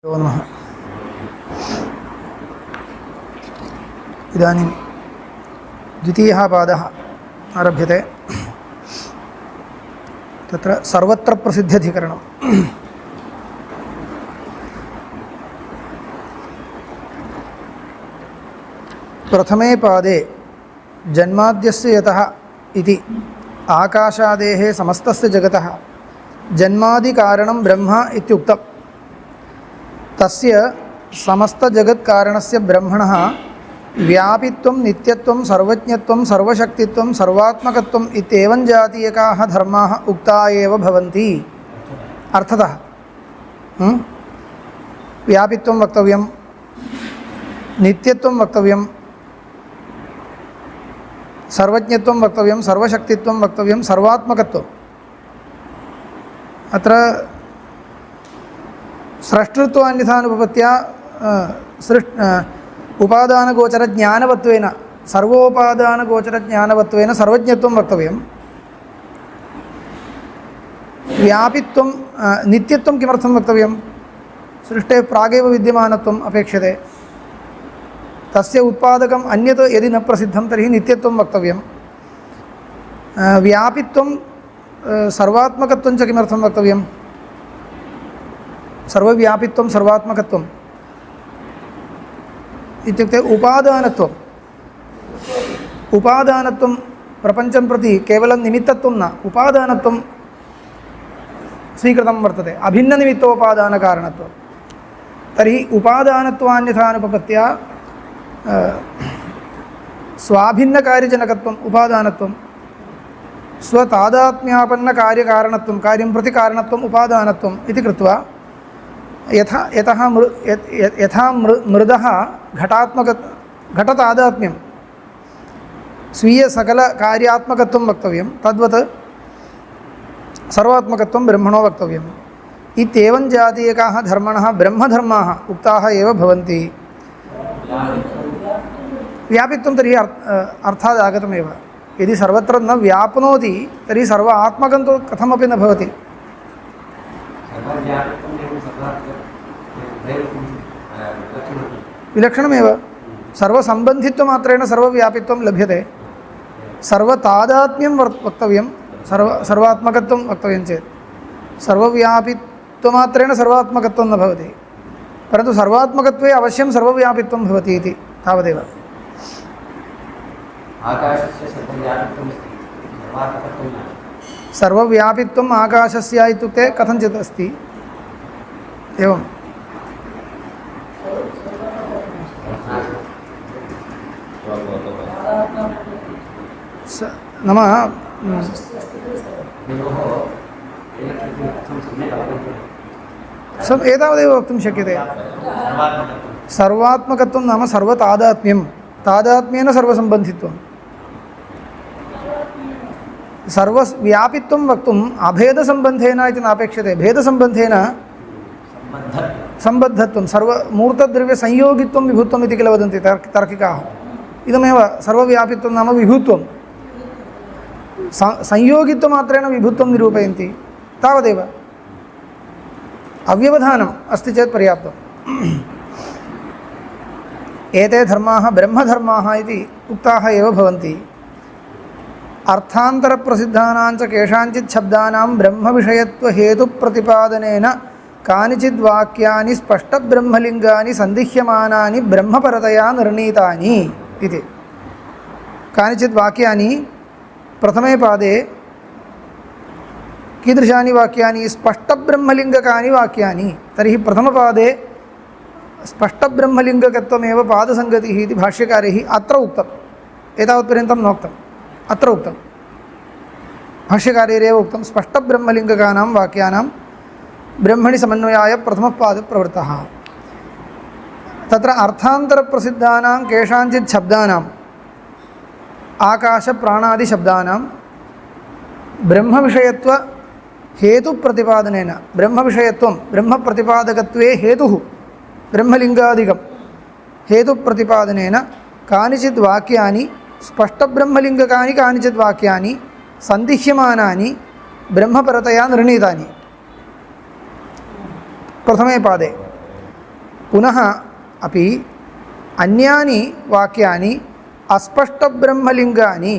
नमः। इदानीं द्वितीयः पादः आरभ्यते। तत्र सर्वत्र प्रसिद्ध्यधिकरणम्। प्रथमे पादे जन्माद्यस्य यतः इति आकाशादेः समस्तस्य जगतः जन्मादिकारणं ब्रह्म इत्युक्तम्। तस्य समस्तजगत्कारणस्य ब्रह्मणः व्यापित्वं नित्यत्वं सर्वज्ञत्वं सर्वशक्तित्वं सर्वात्मकत्वम् इत्येवं जातीयकाः धर्माः उक्ता एव भवन्ति। अर्थतः व्यापित्वं वक्तव्यं, नित्यत्वं वक्तव्यं, सर्वज्ञत्वं वक्तव्यं, सर्वशक्तित्वं वक्तव्यं, सर्वात्मकत्वम्। अत्र स्रष्टृत्वान्यथानुपपत्या उपादानगोचरज्ञानवत्वेन सर्वोपादानगोचरज्ञानवत्वेन सर्वज्ञत्वं वक्तव्यं। व्यापित्वं नित्यत्वं किमर्थं वक्तव्यं? सृष्टेः प्रागेव विद्यमानत्वम् अपेक्षते। तस्य उत्पादकम् अन्यत् यदि न प्रसिद्धं तर्हि नित्यत्वं वक्तव्यं। व्यापित्वं सर्वात्मकत्वं च किमर्थं वक्तव्यं? सर्वव्यापित्वं सर्वात्मकत्वम् इत्युक्ते उपादानत्वं प्रपञ्चं प्रति केवलं निमित्तत्वं न, उपादानत्वं स्वीकृतं वर्तते, अभिन्ननिमित्तोपादानकारणत्वं। तर्हि उपादानत्वान्यथानुपपत्या स्वाभिन्नकार्यजनकत्वम् उपादानत्वं, स्वतादात्म्यापन्नकार्यकारणत्वं कार्यं प्रति कारणत्वम् उपादानत्वम् इति कृत्वा यथा मृदः घटतादात्म्यं स्वीयसकलकार्यात्मकत्वं वक्तव्यं, तद्वत् सर्वात्मकत्वं ब्रह्मणो वक्तव्यम्। इत्येवं जातीयकाः धर्मणः ब्रह्मधर्माः उक्ताः एव भवन्ति। व्यापित्वं तर्हि अर्थादागतमेव। यदि सर्वत्र न व्याप्नोति तर्हि सर्व आत्मकं तु कथमपि न भवति। विलक्षणमेव। सर्वसम्बन्धित्वमात्रेण सर्वव्यापित्वं लभ्यते। सर्वतादात्म्यं वक्तव्यं, सर्वात्मकत्वं वक्तव्यं चेत् सर्वव्यापित्वमात्रेण सर्वात्मकत्वं न भवति, परन्तु सर्वात्मकत्वे अवश्यं सर्वव्यापित्वं भवति इति तावदेव। सर्वव्यापित्वम् आकाशस्य इत्युक्ते कथञ्चित् अस्ति एवं। नाम एतावदेव वक्तुं शक्यते। सर्वात्मकत्वं नाम सर्वतादात्म्यं, तादात्म्येन सर्वसम्बन्धित्वं। सर्वव्यापित्वं वक्तुम् अभेदसम्बन्धेन इति नापेक्षते। भेदसम्बन्धेन सम्बद्धत्वं, सर्वमूर्तद्रव्यसंयोगित्वं विभुत्वम् इति किल वदन्ति तार्किकाः। इदमेव सर्वव्यापित्वं नाम विभुत्वं। संयोगित्वमात्रेण विभुत्वं निरूपयन्ति, तावदेव। अव्यवधानम् अस्ति चेत् पर्याप्तम्। एते धर्माः ब्रह्मधर्माः इति उक्ताः एव भवन्ति। अर्थान्तरप्रसिद्धानां च केषाञ्चित् शब्दानां ब्रह्मविषयत्वहेतुप्रतिपादनेन कानिचिद् वाक्यानि स्पष्टब्रह्मलिङ्गानि सन्दिह्यमानानि ब्रह्मपरतया निर्णीतानि इति। कानिचित् वाक्यानि प्रथमे पादे कीदृशानि वाक्यानि? स्पष्टब्रह्मलिङ्गकानि वाक्यानि। तर्हि प्रथमपादे स्पष्टब्रह्मलिङ्गकत्वमेव पादसङ्गतिः इति भाष्यकारैः अत्र उक्तम्। एतावत्पर्यन्तं नोक्तम्, अत्र उक्तं। भाष्यकारैरेव उक्तं स्पष्टब्रह्मलिङ्गकानां वाक्यानां ब्रह्मणि समन्वयाय प्रथमः पादः प्रवृत्तः। तत्र अर्थान्तरप्रसिद्धानां केषाञ्चित् शब्दानाम् आकाशप्राणादिशब्दानां ब्रह्मविषयत्वहेतुप्रतिपादनेन, ब्रह्मविषयत्वं ब्रह्मप्रतिपादकत्वे हेतुः ब्रह्मलिङ्गादिकं हेतुप्रतिपादनेन कानिचित् वाक्यानि स्पष्टब्रह्मलिङ्गकानि कानिचित् वाक्यानि सन्दिह्यमानानि ब्रह्मपरतया निर्णीतानि। प्रथमे पादे पुनः अपि अन्यानि वाक्यानि अस्पष्टब्रह्मलिङ्गानि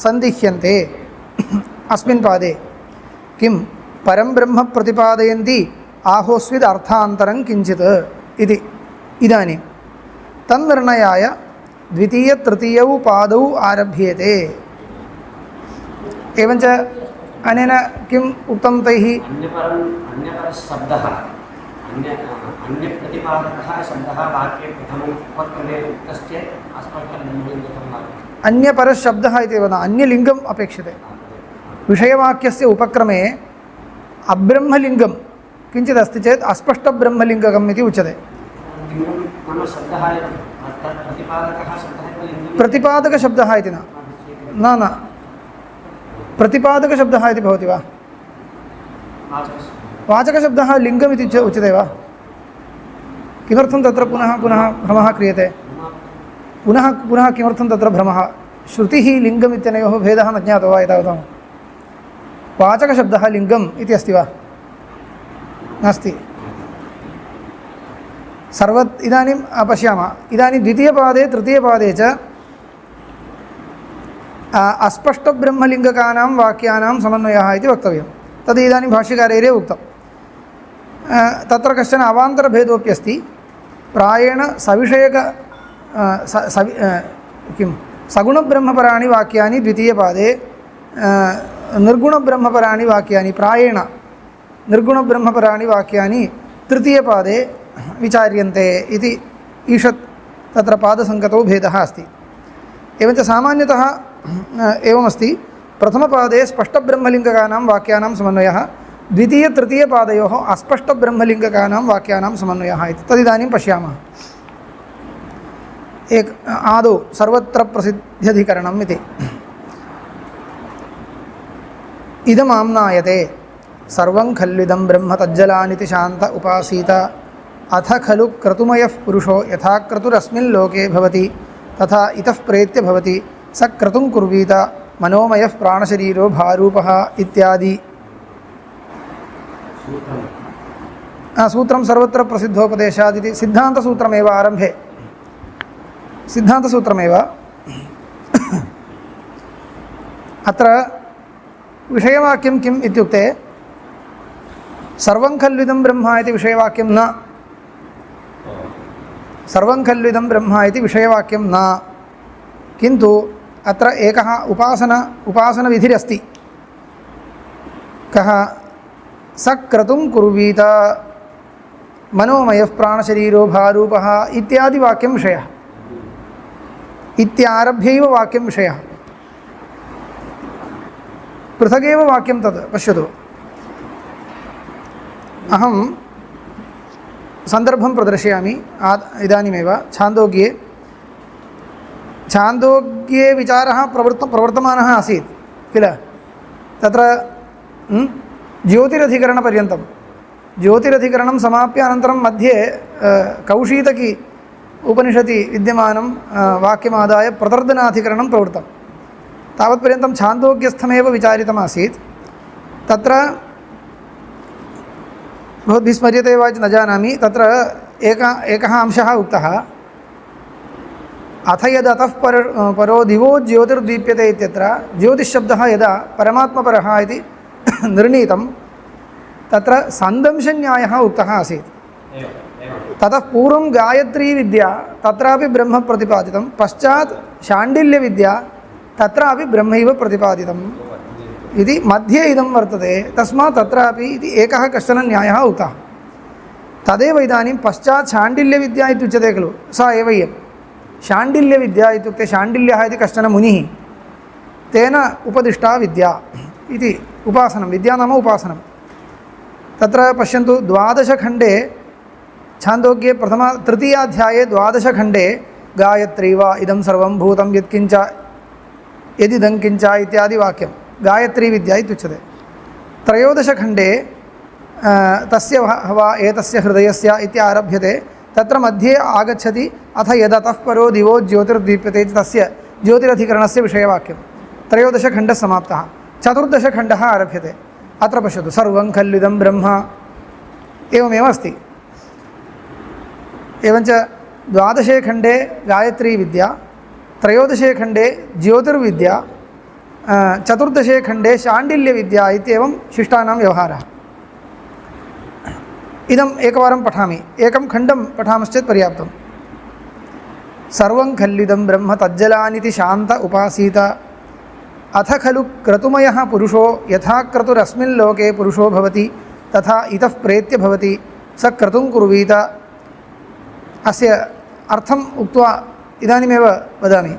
सन्दिह्यन्ते अस्मिन् पादे किं परं ब्रह्म प्रतिपादयन्ति आहोस्विद् अर्थान्तरं किञ्चित् इति। इदानीं तन्निर्णयाय द्वितीय तृतीयौ पादौ आरभ्येते। एवञ्च अनेन किम् उक्तं तैः अन्यपरशब्दः इति वदामः, अन्यलिङ्गम् अपेक्षते। विषयवाक्यस्य उपक्रमे अब्रह्मलिङ्गं किञ्चित् अस्ति चेत् अस्पष्टब्रह्मलिङ्गकम् इति उच्यते। प्रतिपादकशब्दः इति न प्रतिपादकशब्दः इति भवति वा? वाचकशब्दः लिङ्गमिति उच्यते वा? किमर्थं तत्र पुनः पुनः भ्रमः क्रियते? पुनः पुनः किमर्थं तत्र भ्रमः? श्रुतिः लिङ्गम् इत्यनयोः भेदः न ज्ञातो वा एतावता? वाचकशब्दः लिङ्गम् इति अस्ति वा? नास्ति। इदानीं पश्यामः। इदानीं द्वितीयपादे तृतीयपादे च अस्पष्टब्रह्मलिङ्गकानां वाक्यानां समन्वयः इति वक्तव्यं। तद् इदानीं भाष्यकारैरेव उक्तं। तत्र कश्चन अवान्तरभेदोऽपि अस्ति। प्रायेण सविषयक किं सगुणब्रह्मपराणि वाक्यानि द्वितीयपादे, निर्गुणब्रह्मपराणि वाक्यानि प्रायेण निर्गुणब्रह्मपराणि वाक्यानि तृतीयपादे विचार्यन्ते इति ईषत् तत्र पादसङ्गतौ भेदः अस्ति। एवञ्च सामान्यतः एवमस्ति, प्रथमपादे स्पष्टब्रह्मलिङ्गकानां वाक्यानां समन्वयः, द्वितीयतृतीयपादयोः अस्पष्टब्रह्मलिङ्गकानां वाक्यानां समन्वयः इति। तदिदानीं पश्यामः। आदौ सर्वत्र प्रसिद्ध्यधिकरणम् इति। इदमाम्नायते सर्वं खल्विदं ब्रह्म तज्जलानिति शान्त उपासीत अथ खलु क्रतुमयः पुरुषो यथा क्रतुरस्मिन् लोके भवति तथा इतः प्रेत्य भवति स क्रतुं कुर्वीत मनोमयः प्राणशरीरो भारूपः इत्यादि। सूत्रं सर्वत्र प्रसिद्धोपदेशादिति सिद्धान्तसूत्रमेव आरम्भे। सिद्धान्तसूत्रमेव अत्र विषयवाक्यं किम् इत्युक्ते सर्वं खल्विदं ब्रह्म इति विषयवाक्यं न। सर्वं खल्विदं ब्रह्म इति विषयवाक्यं न, किन्तु अत्र एकः उपासनविधिरस्ति। कः? स क्रतुं कुर्वीत मनोमयः प्राणशरीरो भारूपः इत्यादि वाक्यं विषयः। इत्यारभ्यैव वाक्यं विषयः। पृथगेव वाक्यं तद् पश्यतु। अहं सन्दर्भं प्रदर्शयामि इदानीमेव। छान्दोग्ये विचारः प्रवर्तमानः आसीत् किल? तत्र ज्योतिरधिकरणपर्यन्तं, ज्योतिरधिकरणं समाप्य अनन्तरं मध्ये कौशीतकी उपनिषदि विद्यमानं वाक्यमादाय प्रतर्दनाधिकरणं प्रवृत्तं। तावत्पर्यन्तं छान्दोग्यस्थमेव विचारितमासीत्। तत्र भवद्भिः स्मर्यते वा इति न जानामि। तत्र एकः अंशः उक्तः, अथ यदतः परो दिवो ज्योतिर्दीप्यते इत्यत्र ज्योतिश्शब्दः यदा परमात्मपरः इति निर्णीतं तत्र सन्दंशन्यायः उक्तः आसीत्। ततः पूर्वं गायत्री विद्या तत्रापि ब्रह्म प्रतिपादितं, पश्चात् शाण्डिल्यविद्या तत्रापि ब्रह्मैव प्रतिपादितम् इति मध्ये इदं वर्तते। तस्मात् तत्रापि इति एकः कश्चन न्यायः उक्तः। तदेव इदानीं पश्चात् शाण्डिल्यविद्या इत्युच्यते खलु, सा एव इयं शाण्डिल्यविद्या इत्युक्ते शाण्डिल्यः इति कश्चन मुनिः, तेन उपदिष्टा विद्या इति। उपासनं, विद्या नाम उपासनं। तत्र पश्यन्तु, द्वादशखण्डे छान्दोग्ये तृतीयाध्याये द्वादशखण्डे गायत्री वा इदं सर्वं भूतं यत्किञ्च यदिदं किञ्च इत्यादि वाक्यं गायत्री विद्या इत्युच्यते। त्रयोदशखण्डे तस्य वा एतस्य हृदयस्य इति आरभ्यते। तत्र मध्ये आगच्छति अथ यदतः परो दिवो ज्योतिर्दीप्यते इति तस्य ज्योतिरधिकरणस्य विषयवाक्यं। त्रयोदशखण्डः समाप्तः। चतुर्दशखण्डः आरभ्यते। अत्र पश्यतु, सर्वं खल्विदं ब्रह्म एवमेव अस्ति। एवञ्च 12 खण्डे गायत्री विद्या, 13 खण्डे ज्योतिर्विद्या, 14 खण्डे शाण्डिल्यविद्या इत्येवं शिष्टानां व्यवहारः। इदम् एकवारं पठामि, एकं खण्डं पठामश्चेत् पर्याप्तम्। सर्वं खल्विदं ब्रह्म तज्जलानिति शान्त उपासीत अथ खलु क्रतुमयः पुरुषो यथा क्रतुरस्मिन् लोके पुरुषो भवति तथा इतः प्रेत्य भवति स क्रतुं कुर्वीत। अस्य अर्थम् उक्त्वा इदानीमेव वदामि।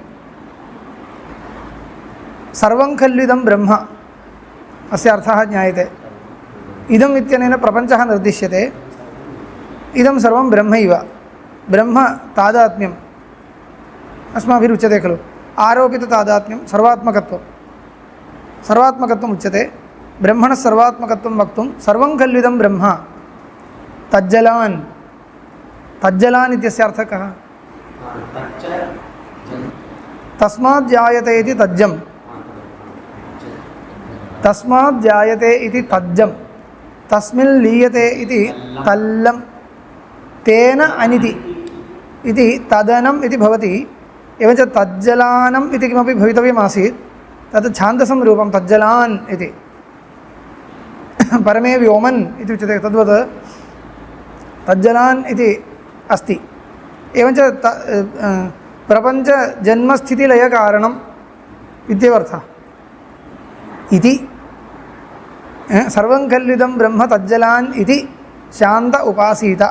सर्वं खल्विदं ब्रह्म अस्य अर्थः ज्ञायते। इदम् इत्यनेन प्रपञ्चः निर्दिश्यते। इदं सर्वं ब्रह्मैव, ब्रह्म तादात्म्यम् अस्माभिरुच्यते खलु। आरोपिततादात्म्यं सर्वात्मकत्वम् उच्यते। ब्रह्मणः सर्वात्मकत्वं वक्तुं सर्वं खल्विदं ब्रह्म तज्जलान् इत्यस्य अर्थः कः? तस्मात् जायते इति तज्जं, तस्मात् जायते इति तज्जं, तस्मिन् लीयते इति तल्लं, तेन अनिति इति तदनम् इति भवति। एवञ्च तज्जलानम् इति किमपि भवितव्यमासीत्, तत् छान्दसं रूपं तज्जलान् इति। परमे व्योमन् इति उच्यते, तद्वत् तज्जलान् इति अस्ति। एवञ्च प्रपञ्चजन्मस्थितिलयकारणम् इत्येवर्थः। इति सर्वं खल्विदं ब्रह्म तज्जलान् इति शान्त उपासीत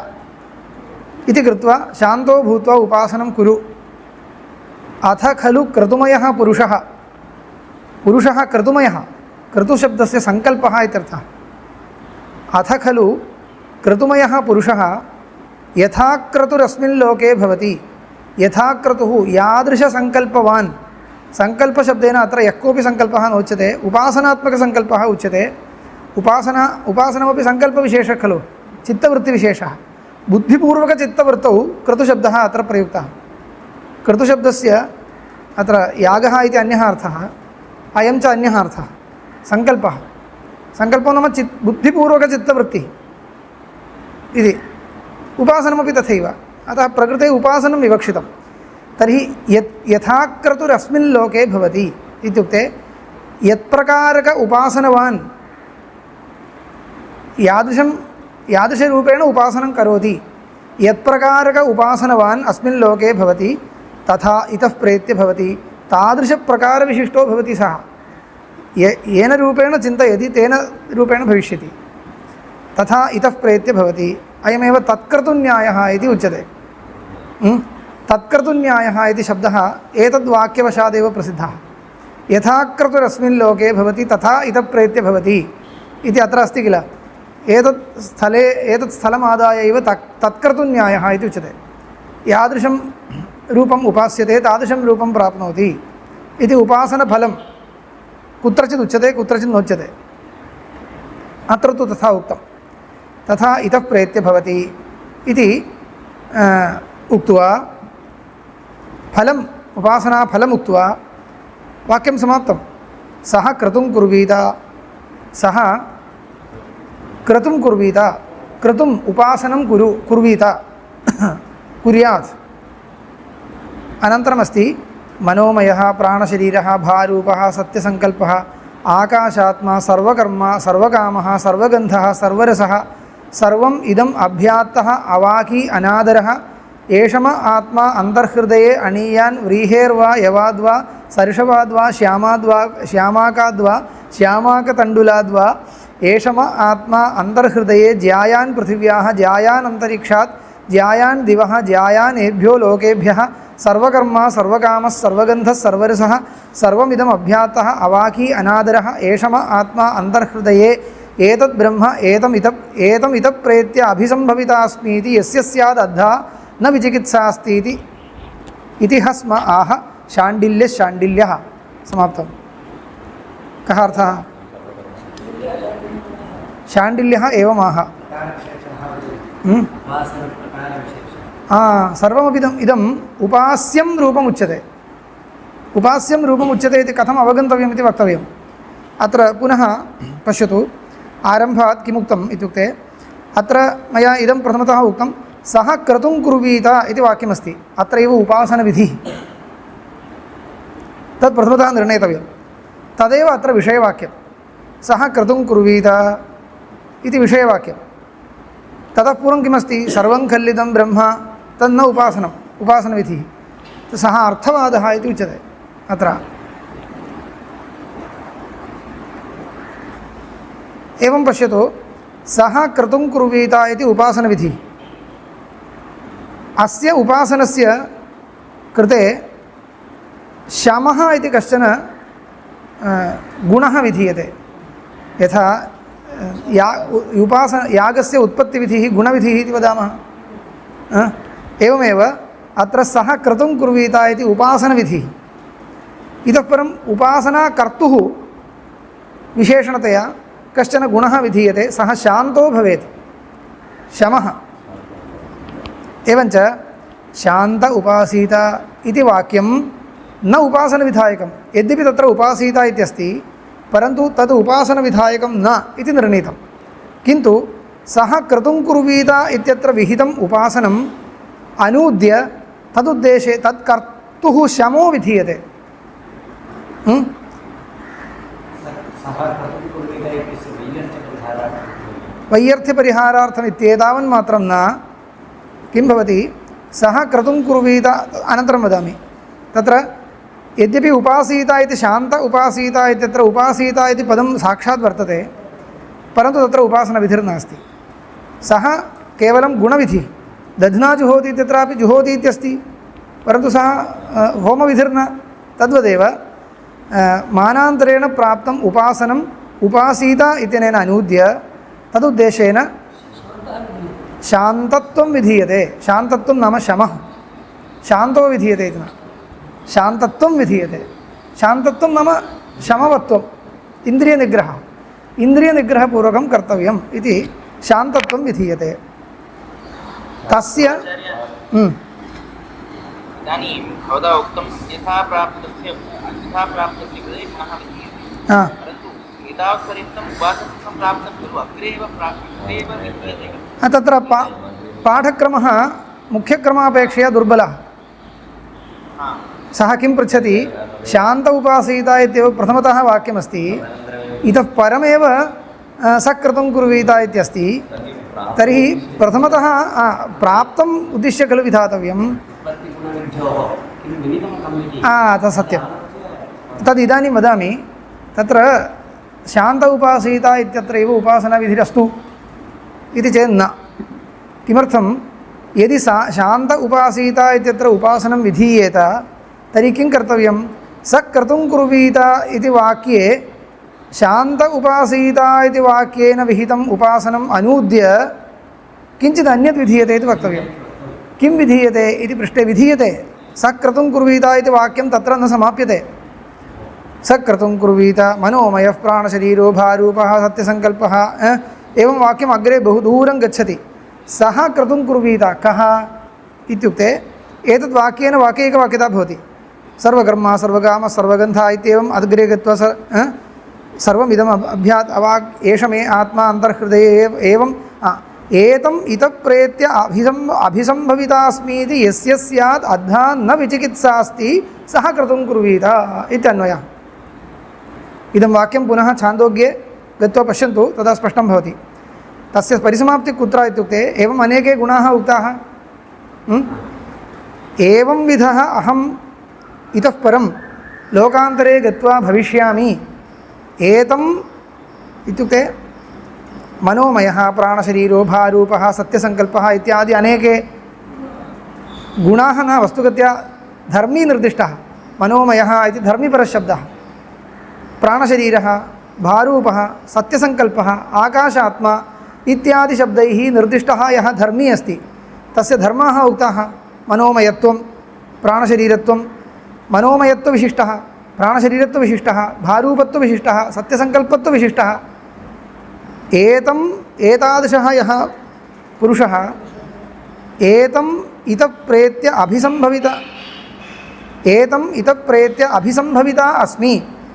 इति कृत्वा शान्तो भूत्वा उपासनं कुरु। अथ खलु क्रतुमयः पुरुषः, पुरुषः क्रतुमयः, क्रतुशब्दस्य सङ्कल्पः इत्यर्थः। अथ खलु क्रतुमयः पुरुषः यथा क्रतुरस्मिन् लोके भवति, यथा क्रतुः यादृशसङ्कल्पवान्, सङ्कल्पशब्देन अत्र यः कोऽपि सङ्कल्पः नोच्यते, उपासनात्मकसङ्कल्पः उच्यते। उपासनमपि सङ्कल्पविशेषः खलु, चित्तवृत्तिविशेषः। बुद्धिपूर्वकचित्तवृत्तौ क्रतुशब्दः अत्र प्रयुक्तः। क्रतुशब्दस्य अत्र यागः इति अन्यः अर्थः, अयं च अन्यः अर्थः, सङ्कल्पः। सङ्कल्पो नाम बुद्धिपूर्वकचित्तवृत्तिः इति। उपासनमपि तथैव। अतः प्रकृते उपासनं विवक्षितं। तर्हि यथा क्रतुरस्मिन् लोके भवति इत्युक्ते यत्प्रकारक उपासनवान् यादृशरूपेण उपासनं करोति, यत्प्रकारक उपासनवान् अस्मिन् लोके भवति तथा इतः प्रेत्य भवति, तादृशप्रकारविशिष्टो भवति सः। येन रूपेण चिन्तयति तेन रूपेण भविष्यति। तथा इतः प्रेत्य भवति। अयमेव तत्क्रतुन्यायः इति उच्यते। तत्क्रतुन्यायः इति शब्दः एतद्वाक्यवशादेव प्रसिद्धः। यथा क्रतुरस्मिन् लोके भवति तथा इतः प्रेत्य भवति इति अत्र अस्ति किल। एतत् स्थलमादाय एव तत्क्रतुन्यायः इति उच्यते। यादृशं रूपम् उपास्यते तादृशं रूपं प्राप्नोति इति उपासनफलं कुत्रचित् उच्यते, कुत्रचित् नोच्यते। अत्र तु तथा उक्तं। तथा इतः प्रेत्य भवति इति उक्त्वा फलम्, उपासनाफलम् उक्त्वा वाक्यं समाप्तं। सः क्रतुं कुर्वीत, सः क्रतुं कुर्वीत, क्रतुम् उपासनं कुर्वीत, कुर्यात्। अनन्तरमस्ति मनोमयः प्राणशरीरः भारूपः सत्यसङ्कल्पः आकाशात्मा सर्वकर्मा सर्वकामः सर्वगन्धः सर्वरसः सर्वम् इदम् अभ्यात्तः अवाकी अनादरः एषम आत्मा अन्तर्हृदये अणीयान् व्रीहेर्वा यवाद्वा सर्षवाद्वा श्यामाकाद्वा श्यामाकतण्डुलाद्वा एषम आत्मा अन्तर्हृदये ज्यायान् पृथिव्याः ज्यायान् अन्तरिक्षात् ज्यायान् दिवः ज्यायान् एभ्यो लोकेभ्यः सर्वकर्मा सर्वकामः सर्वगन्धः सर्वरसः सर्वमिदम् अभ्यात्तः अवाकी अनादरः एषम आत्मा अन्तर्हृदये एतद् ब्रह्म एतमितः प्रेत्य अभिसम्भवितास्मीति यस्य स्यादद्धा न विचिकित्सास्ति इति स्म आह शाण्डिल्यः। समाप्तं। कः अर्थः? शाण्डिल्यः एवमाह। सर्वमपिदम् उपास्यं रूपम् उच्यते। उपास्यं रूपम् उच्यते इति कथम् अवगन्तव्यम् इति वक्तव्यम्। अत्र पुनः पश्यतु, आरम्भात् किमुक्तम् इत्युक्ते अत्र मया इदं प्रथमतः उक्तं सः क्रतुं कुर्वीत इति वाक्यमस्ति। अत्रैव उपासनविधिः तत् प्रथमतः निर्णेतव्यं। तदेव अत्र विषयवाक्यं। सः क्रतुं कुर्वीत इति विषयवाक्यं। ततः पूर्वं किमस्ति? सर्वं खल्लिदं ब्रह्म तन्न उपासनम्, उपासनविधिः। सः अर्थवादः इति उच्यते अत्र। एवं पश्यतु, सः क्रतुं कुर्वीत इति उपासनविधिः। अस्य उपासनस्य कृते शमः इति कश्चन गुणः विधीयते। यथा यागस्य उत्पत्तिविधिः गुणविधिः इति वदामः, एवमेव अत्र सः क्रतुं कुर्वीत इति उपासनविधिः। इतः परम् उपासनाकर्तुः विशेषणतया कश्चन गुणः विधीयते, सः शान्तो भवेत्, शमः। एवञ्च शान्त उपासीत इति वाक्यं न उपासनविधायकं। यद्यपि तत्र उपासीत इत्यस्ति, परन्तु तद् उपासनविधायकं न इति निर्णीतं। किन्तु सः क्रतुं कुर्वीत इत्यत्र विहितम् उपासनम् अनूद्य तदुद्देशे तत्कर्तुः शमो विधीयते। वैयर्थ्यपरिहारार्थम् इत्येतावन् मात्रं न। किं भवति? सः क्रतुं कुर्वीत, अनन्तरं वदामि। तत्र यद्यपि उपासीत इति शान्त उपासीत इत्यत्र उपासीत इति पदं साक्षात् वर्तते, परन्तु तत्र उपासनविधिर्नास्ति। सः केवलं गुणविधिः। दध्ना जुहोति इत्यत्रापि जुहोति इत्यस्ति, परन्तु सः होमविधिर्न। तद्वदेव मानान्तरेण प्राप्तम् उपासनम् उपासीत इत्यनेन अनूद्य तदुद्देशेन शान्तत्वं विधीयते। शान्तत्वं नाम शमः, शान्तो विधीयते इति न, शान्तत्वं विधीयते। शान्तत्वं नाम शमवत्वम्, इन्द्रियनिग्रहः, इन्द्रियनिग्रहपूर्वकं कर्तव्यम् इति शान्तत्वं विधीयते। तस्य इदानीं भवता उक्तं यथा प्राप्तस्य कृते पुनः विधीयते, परन्तु एतावत्पर्यन्तम् उपासनं प्राप्तं खलु अग्रे एव विधीयते। तत्र पाठक्रमः मुख्यक्रमापेक्षया दुर्बलः। सः किं पृच्छति? शान्त उपासीत इत्येव प्रथमतः वाक्यमस्ति, इतः परमेव सक्रतुं कुर्वीत इत्यस्ति। तर्हि प्रथमतः प्राप्तम् उद्दिश्य खलु विधातव्यं। तत् सत्यं। तदिदानीं वदामि। तत्र शान्त उपासीत इत्यत्रैव उपासनाविधिरस्तु इति चेत् न। किमर्थं? यदि शान्त उपासीत इत्यत्र उपासनं विधीयेत, तर्हि किं कर्तव्यं? सक्रतुं कुर्वीत इति वाक्ये शान्त उपासीत इति वाक्येन विहितम् उपासनम् अनूद्य किञ्चित् अन्यत् विधीयते इति वक्तव्यं। किं विधीयते इति पृष्टे विधीयते। सक्रतुं कुर्वीत इति वाक्यं तत्र न समाप्यते। सक्रतुं कुर्वीत मनोमयः प्राणशरीरो भारूपः सत्यसङ्कल्पः, एवं वाक्यम् अग्रे बहु दूरं गच्छति। सः क्रतुं कुर्वीत कः इत्युक्ते एतद् वाक्येन वाक्यैकवाक्यता भवति। सर्वकर्म सर्वकाम सर्वगन्धा इत्येवम् अग्रे गत्वा सर्वमिदम् अवाक् एष मे आत्मा अन्तर्हृदये एवं एतम् इतः प्रेत्य अभिसम्भवितास्मीति यस्य स्यात् अद्धा न विचिकित्सास्ति सः क्रतुं कुर्वीत इत्यन्वयः। इदं वाक्यं पुनः छान्दोग्ये गत्वा पश्यन्तु, तदा स्पष्टं भवति। तस्य परिसमाप्तिः कुत्र इत्युक्ते एवम् अनेके गुणाः उक्ताः। एवं विधः अहम् इतः परं लोकान्तरे गत्वा भविष्यामि। एतम् इत्युक्ते मनोमयः प्राणशरीरो भारूपः सत्यसङ्कल्पः इत्यादि अनेके गुणाः न वस्तुगत्या धर्मी निर्दिष्टः। मनोमयः इति धर्मीपरशब्दः, प्राणशरीरः भारूपः सत्यसङ्कल्पः आकाशात्मा इत्यादि शब्दैः निर्दिष्टः यः धर्मी अस्ति, तस्य धर्माः उक्ताः। मनोमयत्वं प्राणशरीरत्वं, मनोमयत्वविशिष्टः प्राणशरीरत्वविशिष्टः भारूपत्वविशिष्टः सत्यसङ्कल्पत्वविशिष्टः। एतादृशः यः पुरुषः एतम् इतः प्रेत्य अभिसम्भविता अस्मि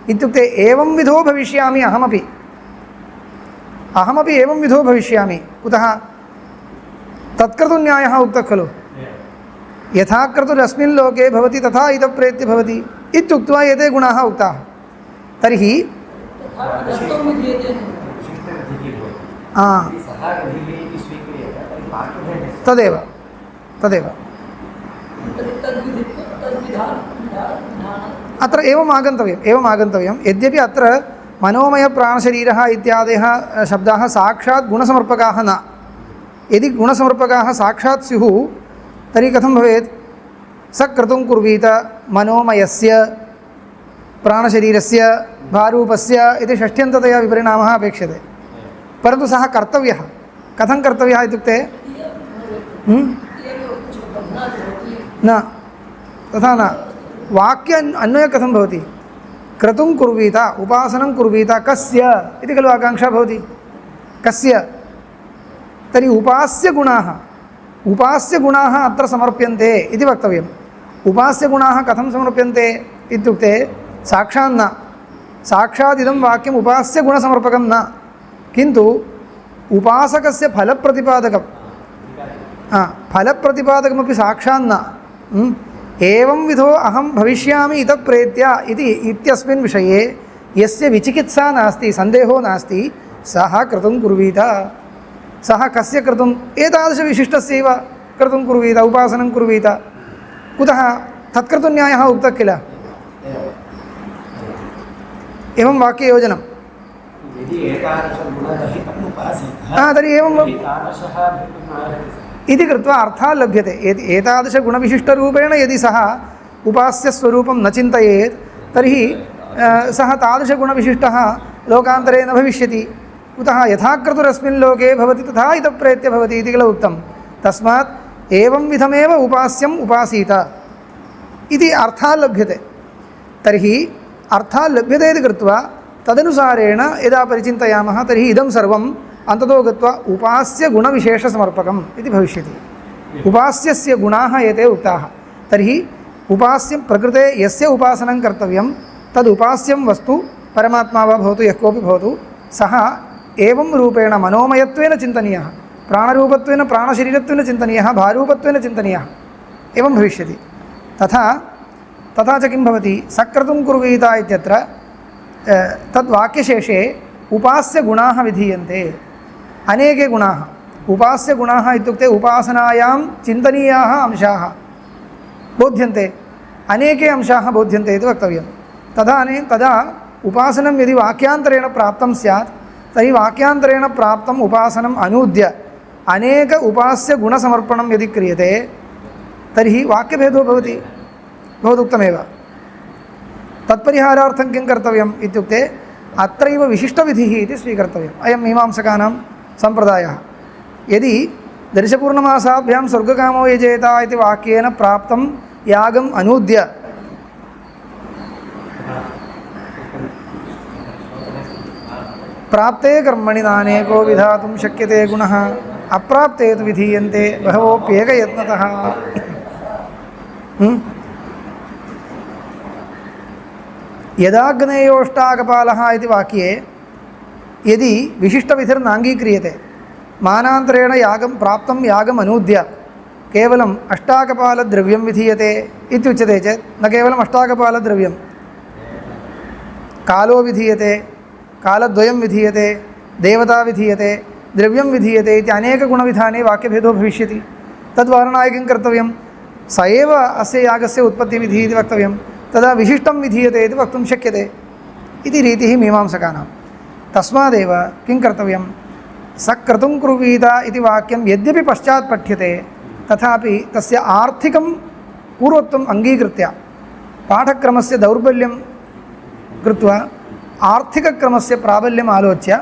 इत्युक्ते एवं विधो भविष्यामि अहमपि। अहमपि एवं विधो भविष्यामि। कुतः? तत्क्रतुन्यायः उक्तः खलु यथा क्रतुरस्मिन् लोके भवति तथा इतः प्रेत्य भवति इत्युक्त्वा एते गुणाः उक्ताः तर्हि तदेव तदेव अत्र एवम् आगन्तव्यं यद्यपि अत्र मनोमयप्राणशरीरः इत्यादयः शब्दाः साक्षात् गुणसमर्पकाः न यदि गुणसमर्पकाः साक्षात् स्युः तर्हि कथं भवेत् स क्रतुं कुर्वीत मनोमयस्य प्राणशरीरस्य भारूपस्य इति षष्ठ्यन्ततया विपरिणामः अपेक्षते परन्तु सः कर्तव्यः कथं कर्तव्यः इत्युक्ते न तथा न वाक्य अन्वयः कथं भवति क्रतुं कुर्वीत उपासनं कुर्वीत कस्य इति खलु आकाङ्क्षा भवति कस्य तर्हि उपास्य गुणाः अत्र समर्प्यन्ते इति वक्तव्यम् उपास्य गुणाः कथं समर्प्यन्ते इत्युक्ते साक्षान्न साक्षादिदं वाक्यम् उपास्य गुणसमर्पकं न किन्तु उपासकस्य फलप्रतिपादकमपि साक्षान्न एवं विधो अहं भविष्यामि इतः प्रेत्य इति इत्यस्मिन् विषये यस्य विचिकित्सा नास्ति सन्देहो नास्ति सः क्रतुं कुर्वीत सः कस्य क्रतुम् एतादृशविशिष्टस्यैव क्रतुं कुर्वीत उपासनं कुर्वीत कुतः तत्क्रतुन्यायः उक्तः किल एवं वाक्ययोजनं तर्हि एवं इति कृत्वा अर्थः लभ्यते एतादृशगुणविशिष्टरूपेण यदि सः उपास्यस्वरूपं न चिन्तयेत् तर्हि सः तादृशगुणविशिष्टः लोकान्तरे न भविष्यति कुतः यथा क्रतुरस्मिन् लोके भवति तथा इतः प्रेत्य भवति इति किल उक्तं तस्मात् एवं विधमेव उपास्यम् उपासीत इति अर्थः लभ्यते तर्हि अर्थः लभ्यते इति कृत्वा तदनुसारेण यदा परिचिन्तयामः तर्हि इदं सर्वम् अन्ततो गत्वा उपास्य गुणविशेषसमर्पकम् इति भविष्यति उपास्यस्य गुणाः एते उक्ताः तर्हि उपास्यं प्रकृते यस्य उपासनं कर्तव्यं तदुपास्यं वस्तु परमात्मा वा भवतु यः कोऽपि भवतु सः एवं रूपेण मनोमयत्वेन चिन्तनीयः प्राणरूपत्वेन प्राणशरीरत्वेन चिन्तनीयः भारूपत्वेन चिन्तनीयः एवं भविष्यति तथा च किं भवति सक्रतुं कुर्वीत इत्यत्र तद्वाक्यशेषे उपास्यगुणाः विधीयन्ते अनेके गुणाः उपास्यगुणाः इत्युक्ते उपासनायां चिन्तनीयाः अंशाः बोध्यन्ते अनेके अंशाः बोध्यन्ते इति वक्तव्यं तदा उपासनं यदि वाक्यान्तरेण प्राप्तं स्यात् तर्हि वाक्यान्तरेण प्राप्तम् उपासनम् अनूद्य अनेक उपास्यगुणसमर्पणं यदि क्रियते तर्हि वाक्यभेदो भवति भवदुक्तमेव तत्परिहारार्थं किं कर्तव्यम् इत्युक्ते अत्रैव विशिष्टविधिः इति स्वीकर्तव्यम् अयं मीमांसकानां सम्प्रदायः यदि दर्शपूर्णमासाभ्यां स्वर्गकामो यजेत इति वाक्येन प्राप्तं यागम् अनूद्य प्राप्ते कर्मणि नानेको विधातुं शक्यते गुणः अप्राप्ते तु विधीयन्ते बहवोऽप्येकयत्नतः यदाग्नेयोष्टाकपालः इति वाक्ये यदि विशिष्टविधिर्नाङ्गीक्रियते मानान्तरेण यागं प्राप्तं यागम् अनूद्य केवलम् अष्टाकपालद्रव्यं विधीयते इत्युच्यते चेत् न केवलम् अष्टाकपालद्रव्यं कालो विधीयते कालद्वयं विधीयते देवता विधीयते द्रव्यं विधीयते इति अनेकगुणविधाने वाक्यभेदो भविष्यति तद्वारणाय किं कर्तव्यं स एव अस्य यागस्य उत्पत्तिविधिः इति वक्तव्यं तदा विशिष्टं विधीयते इति वक्तुं शक्यते इति रीतिः मीमांसकानां तस्मादेव किं कर्तव्यं सक्रतुं कुर्वीत इति वाक्यं यद्यपि पश्चात् पठ्यते तथापि तस्य आर्थिकं पूर्वत्वम् अङ्गीकृत्य पाठक्रमस्य दौर्बल्यं कृत्वा आर्थिकक्रमस्य प्राबल्यम् आलोच्य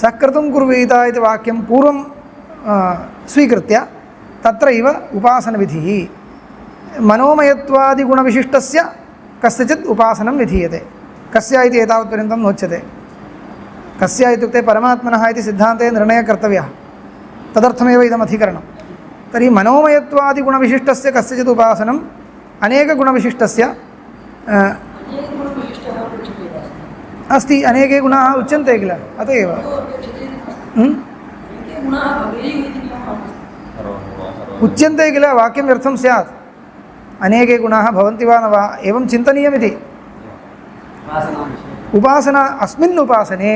सक्रतुं कुर्वीत इति वाक्यं पूर्वं स्वीकृत्य तत्रैव उपासनविधिः मनोमयत्वादिगुणविशिष्टस्य कस्यचित् उपासनं विधीयते कस्य इति एतावत्पर्यन्तं नोच्यते कस्य इत्युक्ते परमात्मनः इति सिद्धान्ते निर्णयः कर्तव्यः तदर्थमेव इदम् अधिकरणं तर्हि मनोमयत्वादिगुणविशिष्टस्य कस्यचित् उपासनम् अनेकगुणविशिष्टस्य अस्ति अनेके गुणाः उच्यन्ते किल अत एव उच्यन्ते किल वाक्यं व्यर्थं स्यात् अनेके गुणाः भवन्ति वा न वा एवं चिन्तनीयमिति उपासना अस्मिन् उपासने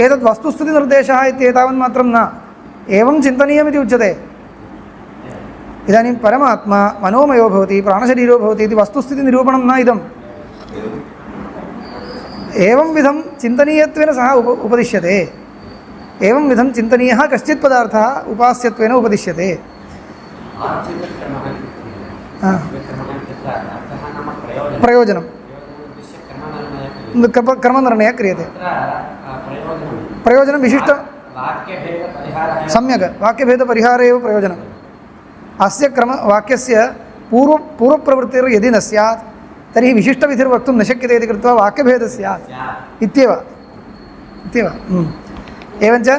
एतद् वस्तुस्थितिनिर्देशः इत्येतावन्मात्रं न एवं चिन्तनीयमिति उच्यते इदानीं परमात्मा मनोमयो भवति प्राणशरीरो भवति इति वस्तुस्थितिनिरूपणं न इदम् एवं विधं चिन्तनीयत्वेन सः उपदिश्यते एवं विधं चिन्तनीयः कश्चित् पदार्थः उपास्यत्वेन उपदिश्यते प्रयोजनं कर्मनिर्णयः क्रियते प्रयोजनं विशिष्टं सम्यक् वाक्यभेदपरिहारे एव प्रयोजनम् अस्य वाक्यस्य पूर्वप्रवृत्तिर् यदि न स्यात् तर्हि विशिष्टविधिर्वक्तुं न शक्यते इति कृत्वा वाक्यभेदः स्यात् इत्येव एवञ्च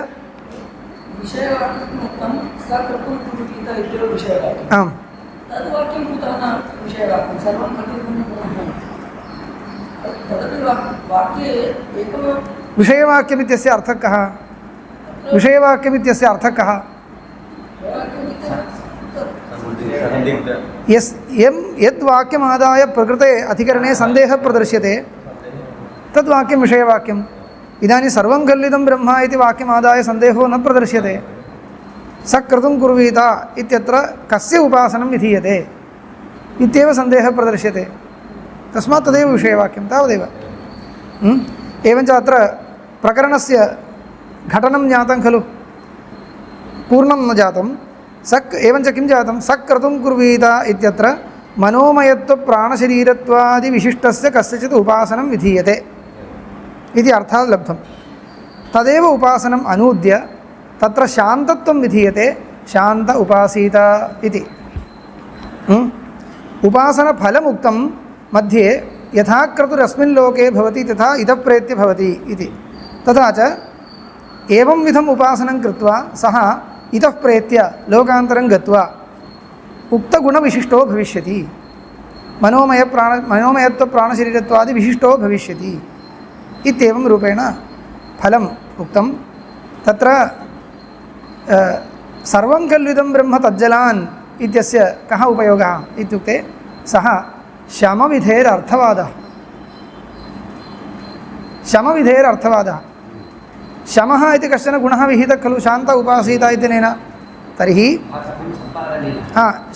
आम् विषयवाक्यमित्यस्य अर्थः कः विषयवाक्यमित्यस्य अर्थः कः यद्वाक्यमादाय प्रकृते अधिकरणे सन्देहः प्रदर्श्यते तद्वाक्यं विषयवाक्यम् इदानीं सर्वं खल्विदं ब्रह्म इति वाक्यमादाय सन्देहो न प्रदर्श्यते स क्रतुं कुर्वीत इत्यत्र कस्य उपासनं विधीयते इत्येव सन्देहः प्रदर्श्यते तस्मात् तदेव विषयवाक्यं तावदेव एवञ्च अत्र प्रकरणस्य घटनं ज्ञातं खलु पूर्णं न जातं एवञ्च किं जातं सक्रतुं कुर्वीत इत्यत्र मनोमयत्वप्राणशरीरत्वादिविशिष्टस्य कस्यचित् उपासनं विधीयते इति अर्थः लब्धं तदेव उपासनम् अनूद्य तत्र शान्तत्वं विधीयते शान्त उपासीत इति उपासनफलमुक्तं मध्ये यथा क्रतुरस्मिन् लोके भवति तथा इतः प्रेत्य भवति इति तथा च एवं विधम् उपासनं कृत्वा सः इतः प्रेत्य लोकान्तरं गत्वा उक्तगुणविशिष्टो भविष्यति मनोमयत्वप्राणशरीरत्वादि विशिष्टो भविष्यति इत्येवं रूपेण फलम् उक्तं तत्र सर्वं खल्विदं ब्रह्म तज्जलान् इत्यस्य कः उपयोगः इत्युक्ते सः शमविधेरर्थवादः शमः इति कश्चन गुणः विहितः खलु शान्त उपासीत इत्यनेन तर्हि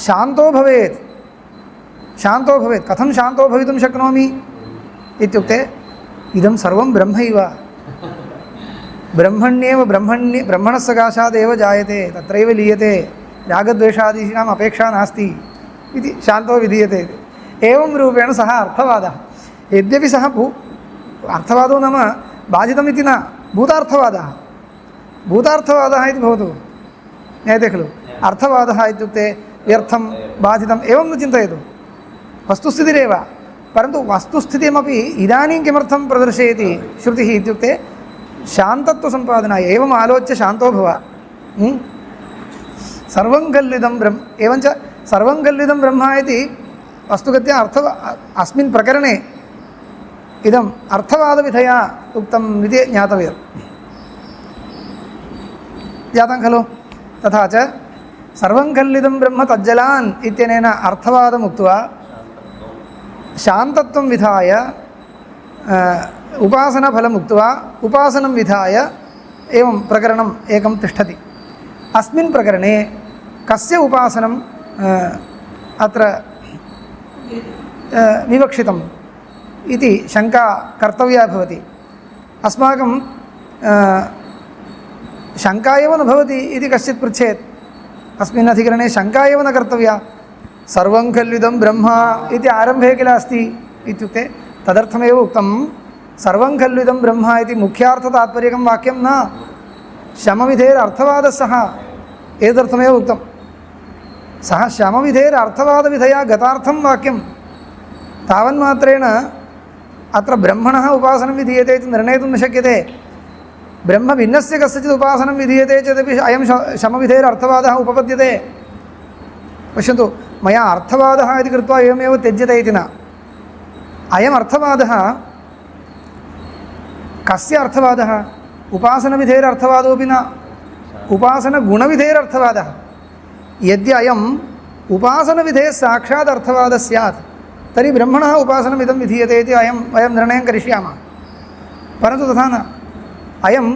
शान्तो भवेत् कथं शान्तो भवितुं शक्नोमि इत्युक्ते इदं सर्वं ब्रह्मैव ब्रह्मणः सकाशादेव जायते तत्रैव लीयते रागद्वेषादीनाम् अपेक्षा नास्ति इति शान्तो विधीयते एवं रूपेण सः अर्थवादः यद्यपि सः अर्थवादो नाम बाधितमिति न भूतार्थवादः इति भवतु ज्ञायते खलु अर्थवादः इत्युक्ते व्यर्थं बाधितम् एवं न चिन्तयतु वस्तुस्थितिरेव परन्तु वस्तुस्थितिमपि इदानीं किमर्थं प्रदर्शयति श्रुतिः इत्युक्ते शान्तत्वसम्पादनाय एवम् आलोच्य शान्तो भव सर्वं खल्विदं ब्रह्म एवञ्च सर्वं खल्विदं ब्रह्म इति वस्तुगत्या अस्मिन् प्रकरणे इदम् अर्थवादविधया उक्तम् इति ज्ञातव्यं जातं खलु तथा च सर्वं खल्विदं ब्रह्म तज्जलान् इत्यनेन अर्थवादम् उक्त्वा शान्तत्वं विधाय उपासनफलम् उक्त्वा उपासनं विधाय एवं प्रकरणम् एकं तिष्ठति अस्मिन् प्रकरणे कस्य उपासनम् अत्र विवक्षितम् इति शङ्का कर्तव्या भवति अस्माकं शङ्का एव न भवति इति कश्चित् पृच्छेत् अस्मिन् अधिकरणे शङ्का एव न कर्तव्या सर्वं खल्विदं ब्रह्म इति आरम्भे किल अस्ति इत्युक्ते तदर्थमेव उक्तं सर्वं खल्विदं ब्रह्म इति मुख्यार्थतात्पर्यकं वाक्यं न शमविधेरर्थवादः सः एतदर्थमेव उक्तं सः शमविधेरर्थवादविधया गतार्थं वाक्यं तावन्मात्रेण अत्र ब्रह्मणः उपासनं विधीयते इति निर्णेतुं न शक्यते ब्रह्मभिन्नस्य कस्यचित् उपासनं विधीयते चेदपि अयं शमविधेरर्थवादः उपपद्यते पश्यन्तु मया अर्थवादः इति कृत्वा एवमेव त्यज्यते इति न अयम् अर्थवादः कस्य अर्थवादः उपासनविधेरर्थवादोऽपि न उपासनगुणविधेरर्थवादः यद्ययम् उपासनविधेः साक्षात् अर्थवादः स्यात् तर्हि ब्रह्मणः उपासनमिदं विधीयते इति वयं निर्णयं करिष्यामः। परन्तु तथा न, अयम्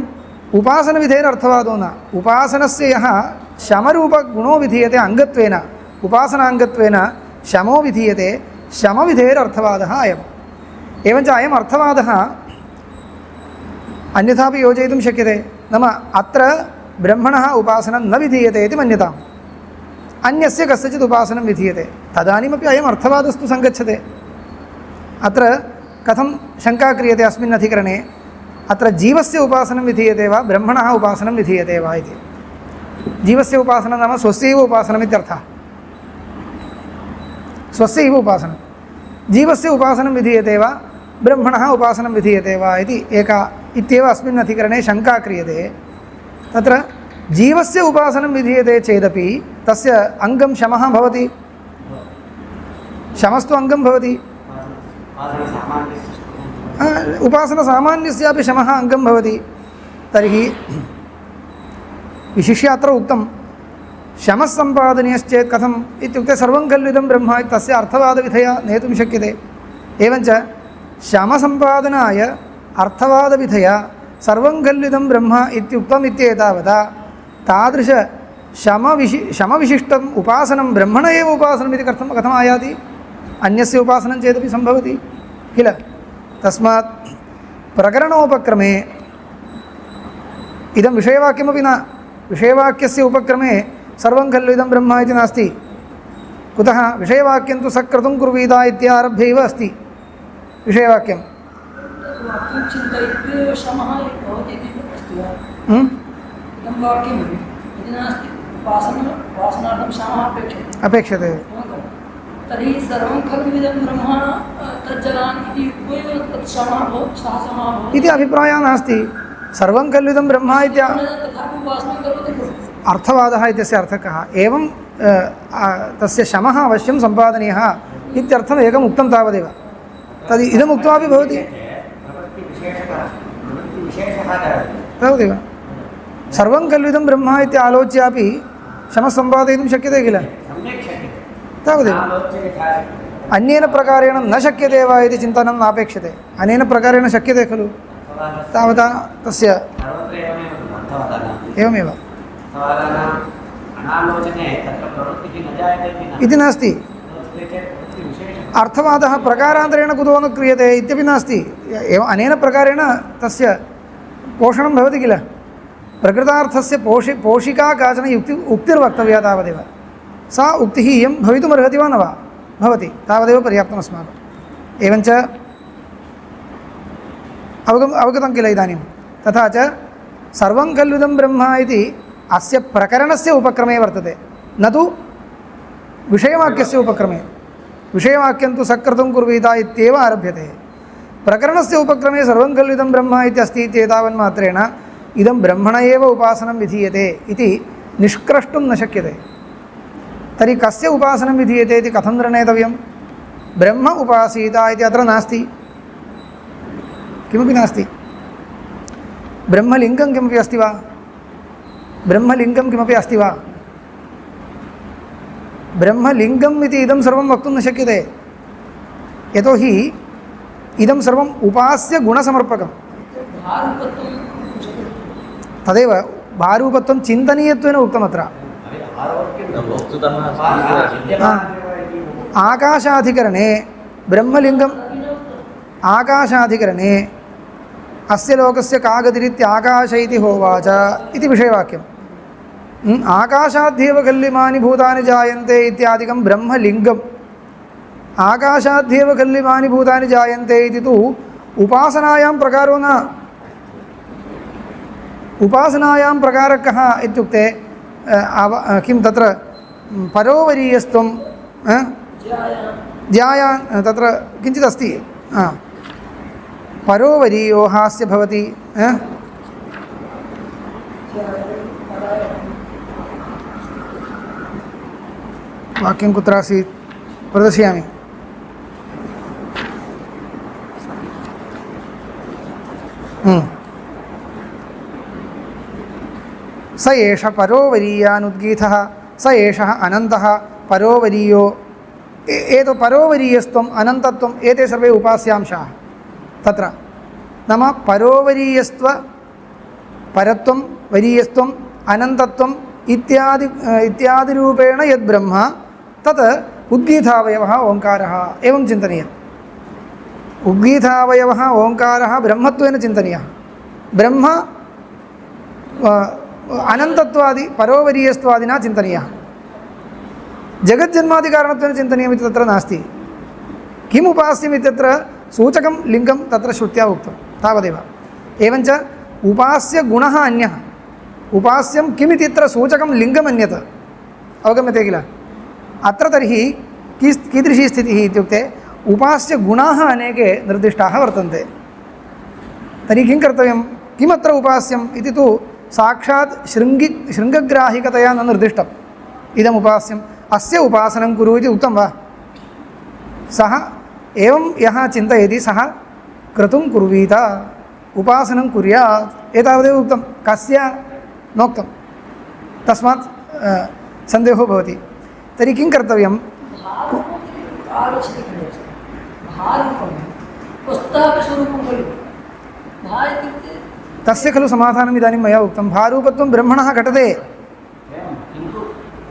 उपासनविधेरर्थवादो न, उपासनस्य यः शमरूपगुणो विधीयते अङ्गत्वेन, उपासनाङ्गत्वेन शमो विधीयते, शमविधेरर्थवादः अयम्। एवञ्च अयम् अर्थवादः अन्यथापि योजयितुं शक्यते। नाम अत्र ब्रह्मणः उपासनं न विधीयते इति मन्यताम्, अन्यस्य कस्यचित् उपासनं विधीयते, तदानीमपि अयम् अर्थवादस्तु सङ्गच्छते। अत्र कथं शङ्का क्रियते अस्मिन् अधिकरणे, अत्र जीवस्य उपासनं विधीयते वा ब्रह्मणः उपासनं विधीयते वा इति। जीवस्य उपासनं नाम स्वस्यैव उपासनम् इत्यर्थः, स्वस्यैव उपासनं। जीवस्य उपासनं विधीयते वा ब्रह्मणः उपासनं विधीयते वा इति इत्येव अस्मिन् अधिकरणे शङ्का क्रियते। तत्र जीवस्य उपासनं विधीयते चेदपि तस्य अङ्गं शमः भवति, शमस्तु अङ्गं भवति, उपासनसामान्यस्यापि शमः अङ्गं भवति। तर्हि विशिष्य अत्र उक्तं शमः सम्पादनीयश्चेत् कथम् इत्युक्ते सर्वं खलु इदं ब्रह्म तस्य अर्थवादविधया नेतुं शक्यते। एवञ्च शमसम्पादनाय अर्थवादविधया सर्वं खलु इदं ब्रह्म इत्युक्तम् इत्येतावता तादृश शमविशिष्टम् उपासनं ब्रह्मण एव उपासनम् इति कथम् आयाति? अन्यस्य उपासनं चेदपि सम्भवति किल। तस्मात् प्रकरणोपक्रमे इदं विषयवाक्यमपि न, विषयवाक्यस्य उपक्रमे सर्वं खलु इदं ब्रह्म इति नास्ति। कुतः? विषयवाक्यं तु सक्रतुं कुर्वीता इत्यारभ्यैव अस्ति विषयवाक्यं। अपेक्षते। तर्हि सर्वं खलु इदं ब्रह्म तज्जनान् इति अभिप्रायः नास्ति। सर्वं खलु इदं ब्रह्म इति अर्थवादः इत्यस्य अर्थः कः? एवं तस्य शमः अवश्यं सम्पादनीयः इत्यर्थम् एकम् उक्तं तावदेव। तद् इदम् उक्त्वापि भवति तावदेव। सर्वं खलु इदं ब्रह्म इति आलोच्यापि शमः सम्पादयितुं शक्यते किल, तावदेव। अन्येन प्रकारेण न शक्यते वा इति चिन्तनं नापेक्षते। अनेन प्रकारेण शक्यते खलु, तावता तस्य एवमेव इति नास्ति। अर्थवादः प्रकारान्तरेण कुतो न क्रियते इत्यपि नास्ति। एवम् अनेन प्रकारेण तस्य पोषणं भवति किल। प्रकृतार्थस्य पोषिका काचन उक्तिर्वक्तव्या तावदेव। सा उक्तिः इयं भवितुमर्हति वा न वा? भवति, तावदेव पर्याप्तम् अस्माकम्। एवञ्च अवगतं किल इदानीं। तथा च सर्वं खलु इदं ब्रह्म इति अस्य प्रकरणस्य उपक्रमे वर्तते, न तु विषयवाक्यस्य उपक्रमे। विषयवाक्यं तु सक्रतुं कुर्वीता इत्येव आरभ्यते। प्रकरणस्य उपक्रमे सर्वं खलु इदं ब्रह्म इति अस्ति इत्येतावन्मात्रेण इदं ब्रह्मण एव उपासनं विधीयते इति निष्क्रष्टुं न शक्यते। तर्हि कस्य उपासनं विधीयते इति कथं निर्णेतव्यं? ब्रह्म उपासीता इति अत्र नास्ति, किमपि नास्ति। ब्रह्मलिङ्गं किमपि अस्ति वा? ब्रह्मलिङ्गं किमपि अस्ति वा? ब्रह्मलिङ्गम् इति इदं सर्वं वक्तुं न शक्यते। यतोहि इदं सर्वम् उपास्य गुणसमर्पकं। तदेव भारूपत्वं चिन्तनीयत्वेन उक्तमत्र। आकाशाधिकरणे ब्रह्मलिङ्गम् आकाशाधिकरणे अस्य लोकस्य का गतिरित्याकाश इति होवाच इति विषयवाक्यम्। आकाशाद्येव खल्लिमानि भूतानि जायन्ते इत्यादिकं ब्रह्मलिङ्गम्। आकाशाद्येव खल्लिमानि भूतानि जायन्ते इति तु उपासनायां प्रकारो न। उपासनायां प्रकारः कः इत्युक्ते किं तत्र परोवरीयस्त्वं ज्यायान् तत्र किञ्चित् अस्ति। परोवरीयो हास्य भवति। वाक्यं कुत्र आसीत् प्रदर्शयामि। स एष परोवरीयानुद्गीतः स एषः अनन्तः परोवरीयो एतो परोवरीयस्त्वम् अनन्तत्वम् एते सर्वे उपास्यांशाः तत्र नाम परोवरीयस्त्व परत्वं वरीयस्त्वम् अनन्तत्वम् इत्यादिरूपेण यद्ब्रह्म तत् उद्गीतावयवः ओङ्कारः एवं चिन्तनीयम् उद्गीतावयवः ओङ्कारः ब्रह्मत्वेन चिन्तनीयः ब्रह्म अनन्तत्वादि परोवरीयस्त्वादिना चिन्तनीयः जगज्जन्मादिकारणत्वेन चिन्तनीयमिति तत्र नास्ति किम् उपास्यम् इत्यत्र सूचकं लिङ्गं तत्र श्रुत्या उक्तं तावदेव एवञ्च उपास्य गुणः अन्यः उपास्यं किमिति इत्यत्र सूचकं लिङ्गम् अन्यत् अवगम्यते किल अत्र तर्हि कीदृशी स्थितिः इत्युक्ते उपास्य गुणाः अनेके निर्दिष्टाः वर्तन्ते तर्हि किं कर्तव्यं किमत्र उपास्यम् इति तु साक्षात् शृङ्गग्राहिकतया न निर्दिष्टम् इदम् उपास्यम् अस्य उपासनं कुरु इति उक्तं वा सः एवं यः चिन्तयति सः क्रतुं कुर्वीत उपासनं कुर्यात् एतावदेव उक्तं कस्य नोक्तं तस्मात् सन्देहो भवति तर्हि किं कर्तव्यं तस्य खलु समाधानम् इदानीं मया उक्तं भारूपत्वं ब्रह्मणः घटते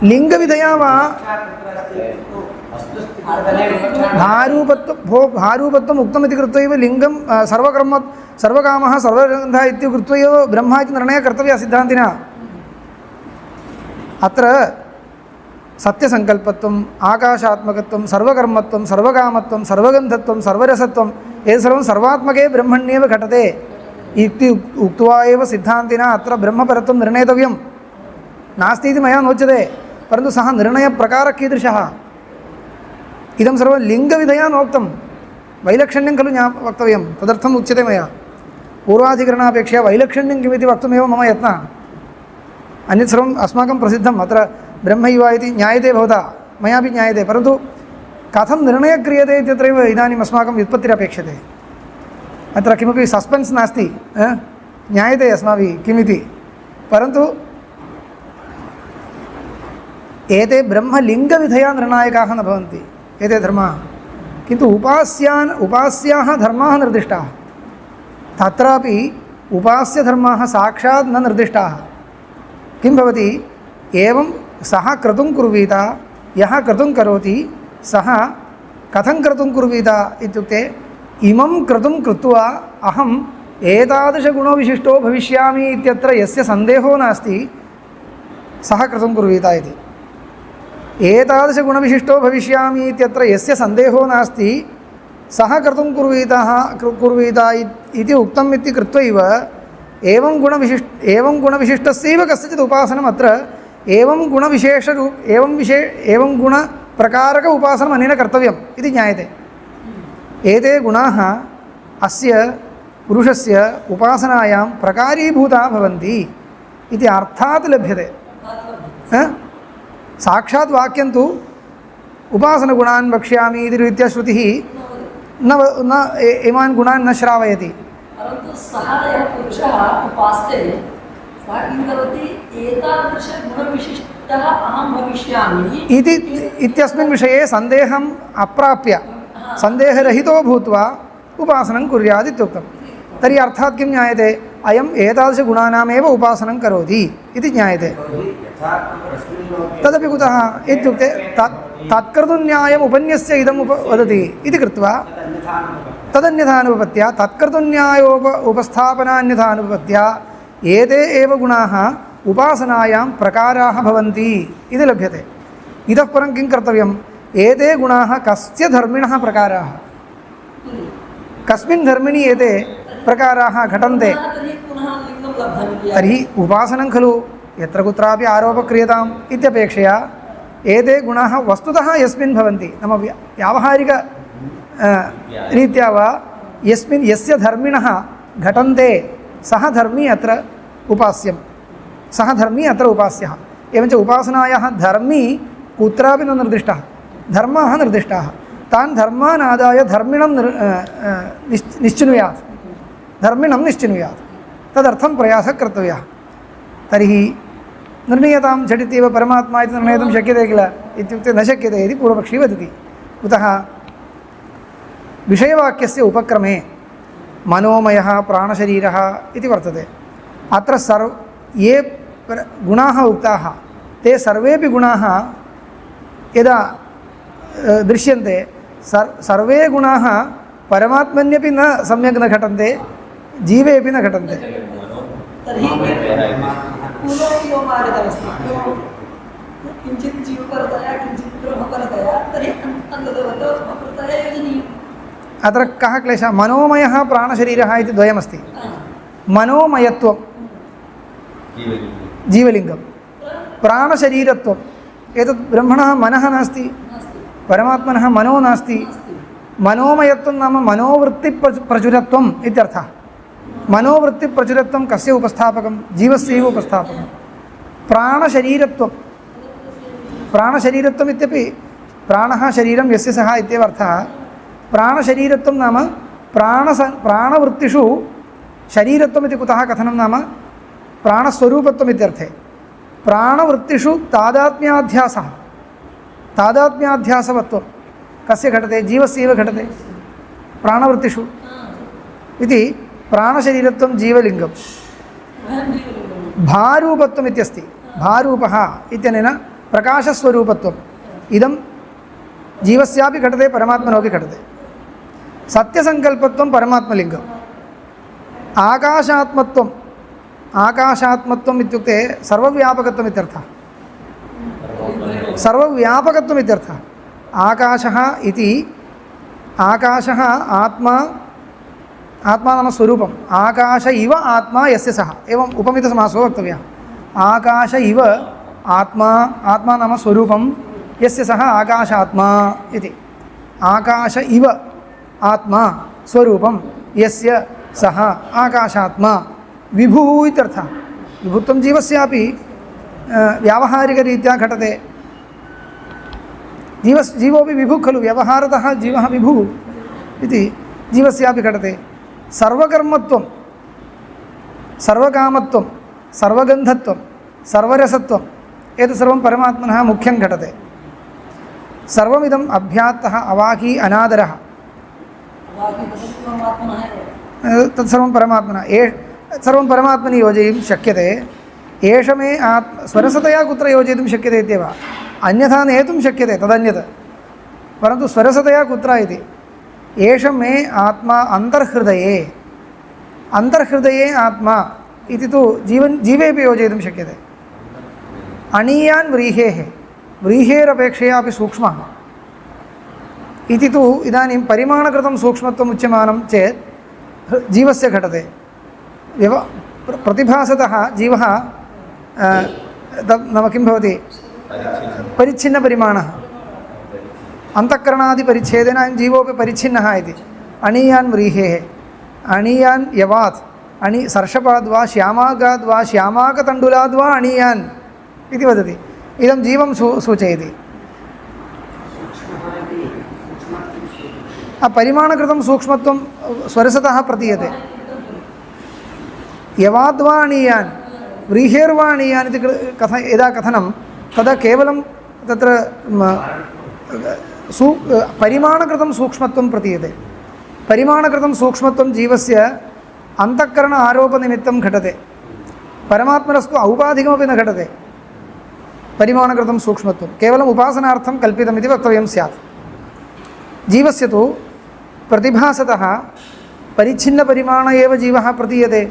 लिङ्गविधया वा भारूपत्वम् उक्तमिति कृत्वा एव लिङ्गं सर्वकामः सर्वगन्धः इति कृत्वा एव ब्रह्म इति निर्णयः कर्तव्यः सिद्धान्तिना अत्र सत्यसङ्कल्पत्वम् आकाशात्मकत्वं सर्वकर्मत्वं सर्वकामत्वं सर्वगन्धत्वं सर्वरसत्वं एतत् सर्वं सर्वात्मके ब्रह्मण्येव घटते इति उक्त्वा एव सिद्धान्तिना अत्र ब्रह्मपरत्वं निर्णेतव्यं नास्ति इति मया नोच्यते परन्तु सः निर्णयप्रकारः कीदृशः इदं सर्वं लिङ्गविधया नोक्तं वैलक्षण्यं खलु वक्तव्यं तदर्थम् उच्यते मया पूर्वाधिकरणापेक्षया वैलक्षण्यं किमिति वक्तुमेव मम यत्नः अन्यत् सर्वम् अस्माकं प्रसिद्धम् अत्र ब्रह्मैव इति ज्ञायते भवता मयापि ज्ञायते परन्तु कथं निर्णयः क्रियते इत्यत्रैव इदानीम् अस्माकं व्युत्पत्तिरपेक्षते अत्र किमपि सस्पेन्स् नास्ति ज्ञायते अस्माभिः किमिति परन्तु एते ब्रह्मलिङ्गविधया निर्णायकाः न भवन्ति एते धर्माः किन्तु उपास्याः धर्माः निर्दिष्टाः तत्रापि उपास्यधर्माः साक्षात् न निर्दिष्टाः किं भवति एवं सः क्रतुं कुर्वीत यः क्रतुं करोति सः कथं क्रतुं कुर्वीत इत्युक्ते इमं क्रतुं कृत्वा अहम् एतादृशगुणविशिष्टो भविष्यामि इत्यत्र यस्य सन्देहो नास्ति सः क्रतुं कुर्वीत इति एतादृशगुणविशिष्टो भविष्यामि इत्यत्र यस्य सन्देहो नास्ति सः कर्तुं कुर्वीत इति उक्तम् इति कृत्वैव एवं गुणविशिष्टस्यैव कस्यचित् उपासनम् अत्र एवं गुणप्रकारक उपासनम् अनेन कर्तव्यम् इति ज्ञायते एते गुणाः अस्य पुरुषस्य उपासनायां प्रकारीभूताः भवन्ति इति अर्थात् लभ्यते साक्षात् वाक्यं तु उपासनगुणान् वक्ष्यामि इति रीत्या श्रुतिः न इमान् गुणान् न श्रावयति परन्तु सः यः पुरुषः उपास्ते सः किं करोति एतादृशगुणविशिष्टः अहं भविष्यामि इत्यस्मिन् विषये सन्देहम् अप्राप्य सन्देहरहितो भूत्वा उपासनं कुर्यात् इत्युक्तं तर्हि अर्थात् किं ज्ञायते अयम् एतादृशगुणानामेव उपासनं करोति इति ज्ञायते तदपि कुतः इत्युक्ते तत्कर्तुन्यायम् उपन्यस्य इदम् वदति इति कृत्वा तदन्यथानुपपत्या उपस्थापनान्यथानुपपत्या एते एव गुणाः उपासनायां प्रकाराः भवन्ति इति लभ्यते इतः परं किं कर्तव्यम् एते गुणाः कस्य धर्मिणः प्रकाराः कस्मिन् धर्मिणि एते प्रकाराः घटन्ते तर्हि उपासनं खलु यत्र कुत्रापि आरोपक्रियताम् इत्यपेक्षया एते गुणाः वस्तुतः यस्मिन् भवन्ति नाम व्यावहारिक रीत्या वा यस्य धर्मिणः घटन्ते सः धर्मी अत्र उपास्यं सः धर्मी अत्र उपास्यः एवञ्च उपासनायाः धर्मी कुत्रापि न निर्दिष्टः धर्माः निर्दिष्टाः तान् धर्मान् आदाय धर्मिणं निश्चिनुयात् तदर्थं प्रयासः कर्तव्यः तर्हि निर्णीयतां झटित्येव परमात्मा इति निर्णेतुं शक्यते किल इत्युक्ते न शक्यते इति पूर्वपक्षी वदति। कुतः विषयवाक्यस्य उपक्रमे मनोमयः प्राणशरीरः इति वर्तते। अत्र ये गुणाः उक्ताः ते सर्वेपि गुणाः यदा दृश्यन्ते सर्वे गुणाः परमात्मन्यपि न सम्यक् न घटन्ते, जीवेपि न घटन्ते। तर्हि पूर्वयोमागतमस्ति किञ्चित् जीवपरतया किञ्चित् ब्रह्मपरतया तर्हि अन्ततो ब्रह्मपरतया योजनीयम्। अत्र कः क्लेशः? मनोमयः प्राणशरीरः इति द्वयमस्ति। मनोमयत्वं जीवलिङ्गं, प्राणशरीरत्वम् एतत् ब्रह्मणः मनः नास्ति, परमात्मनः मनो नास्ति। मनोमयत्वं नाम मनोवृत्तिप्रचुरत्वम् इत्यर्थः। मनोवृत्तिप्रचुरत्वं कस्य उपस्थापकं? जीवस्यैव उपस्थापकं। प्राणशरीरत्वं, प्राणशरीरत्वम् इत्यपि प्राणः शरीरं यस्य सः इत्येव अर्थः। प्राणशरीरत्वं नाम प्राणवृत्तिषु शरीरत्वम् इति कुतः कथनं नाम प्राणस्वरूपत्वम् इत्यर्थे। प्राणवृत्तिषु तादात्म्याध्यासः, तादात्म्याध्यासवत्वं कस्य घटते? जीवस्यैव घटते प्राणवृत्तिषु इति। प्राणशरीरत्वं जीवलिङ्गं। भारूपत्वम् इत्यस्ति। भारूपः इत्यनेन प्रकाशस्वरूपत्वम् इदं जीवस्यापि घटते परमात्मनोपि घटते। सत्यसङ्कल्पत्वं परमात्मलिङ्गम्। आकाशात्मत्वम्, आकाशात्मत्वम् इत्युक्ते सर्वव्यापकत्वम् इत्यर्थः। सर्वव्यापकत्वम् इत्यर्थः। आकाशः इति, आकाशः आत्मा, आत्मा नाम स्वरूपम्। आकाश इव आत्मा यस्य सः, एवम् उपमितसमासो वक्तव्यः। आकाश इव आत्मा, आत्मा नाम स्वरूपं यस्य सः आकाशात्मा इति। आकाश इव आत्मा स्वरूपं यस्य सः आकाशात्मा विभुः इत्यर्थः। विभुत्वं जीवस्यापि व्यावहारिकरीत्या घटते। जीवोपि विभुः खलु, व्यवहारतः जीवः विभुः इति जीवस्यापि घटते। सर्वकर्मत्वं, सर्वकामत्वं, सर्वगन्धत्वं, सर्वरसत्वम् एतत् सर्वं परमात्मनः मुख्यं घटते। सर्वमिदम् अभ्यात्तः अवाकी अनादरः तत्सर्वं परमात्मनः, सर्वं परमात्मनि योजयितुं शक्यते। एष मे स्वरसतया कुत्र योजयितुं शक्यते इत्येव, अन्यथा नेतुं शक्यते तदन्यत्, परन्तु स्वरसतया कुत्र इति। एष मे आत्मा अन्तर्हृदये, अन्तर्हृदये आत्मा इति तु जीवेपि योजयितुं शक्यते। अणीयान् व्रीहेः, व्रीहेरपेक्षया अपि सूक्ष्मः इति तु इदानीं परिमाणकृतं सूक्ष्मत्वम् उच्यमानं चेत् जीवस्य घटते। प्रतिभासतः जीवः नाम किं भवति? परिच्छिन्नपरिमाणः। अन्तःकरणादिपरिच्छेदेन जीवोपि परिच्छिन्नः इति। अणीयान् व्रीहेः, अणीयान् यवात्, सर्षपाद्वा श्यामागाद्वा श्यामाकतण्डुलाद्वा अणीयान् इति वदति। इदं जीवं सूचयति। परिमाणकृतं सूक्ष्मत्वं स्वरसतः प्रतीयते। यवाद्वा अणीयान्, व्रीहेर्वा अणीयान् इति यदा कथनं तदा केवलं तत्र परिमाणकृतं सूक्ष्मत्वं प्रतीयते। परिमाणकृतं सूक्ष्मत्वं जीवस्य अन्तःकरण आरोपनिमित्तं घटते। परमात्मनस्तु औपाधिकमपि न घटते। परिमाणकृतं सूक्ष्मत्वं केवलम् उपासनार्थं कल्पितमिति वक्तव्यं स्यात्। जीवस्य तु प्रतिभासतः परिच्छिन्नपरिमाण एव जीवः प्रतीयते,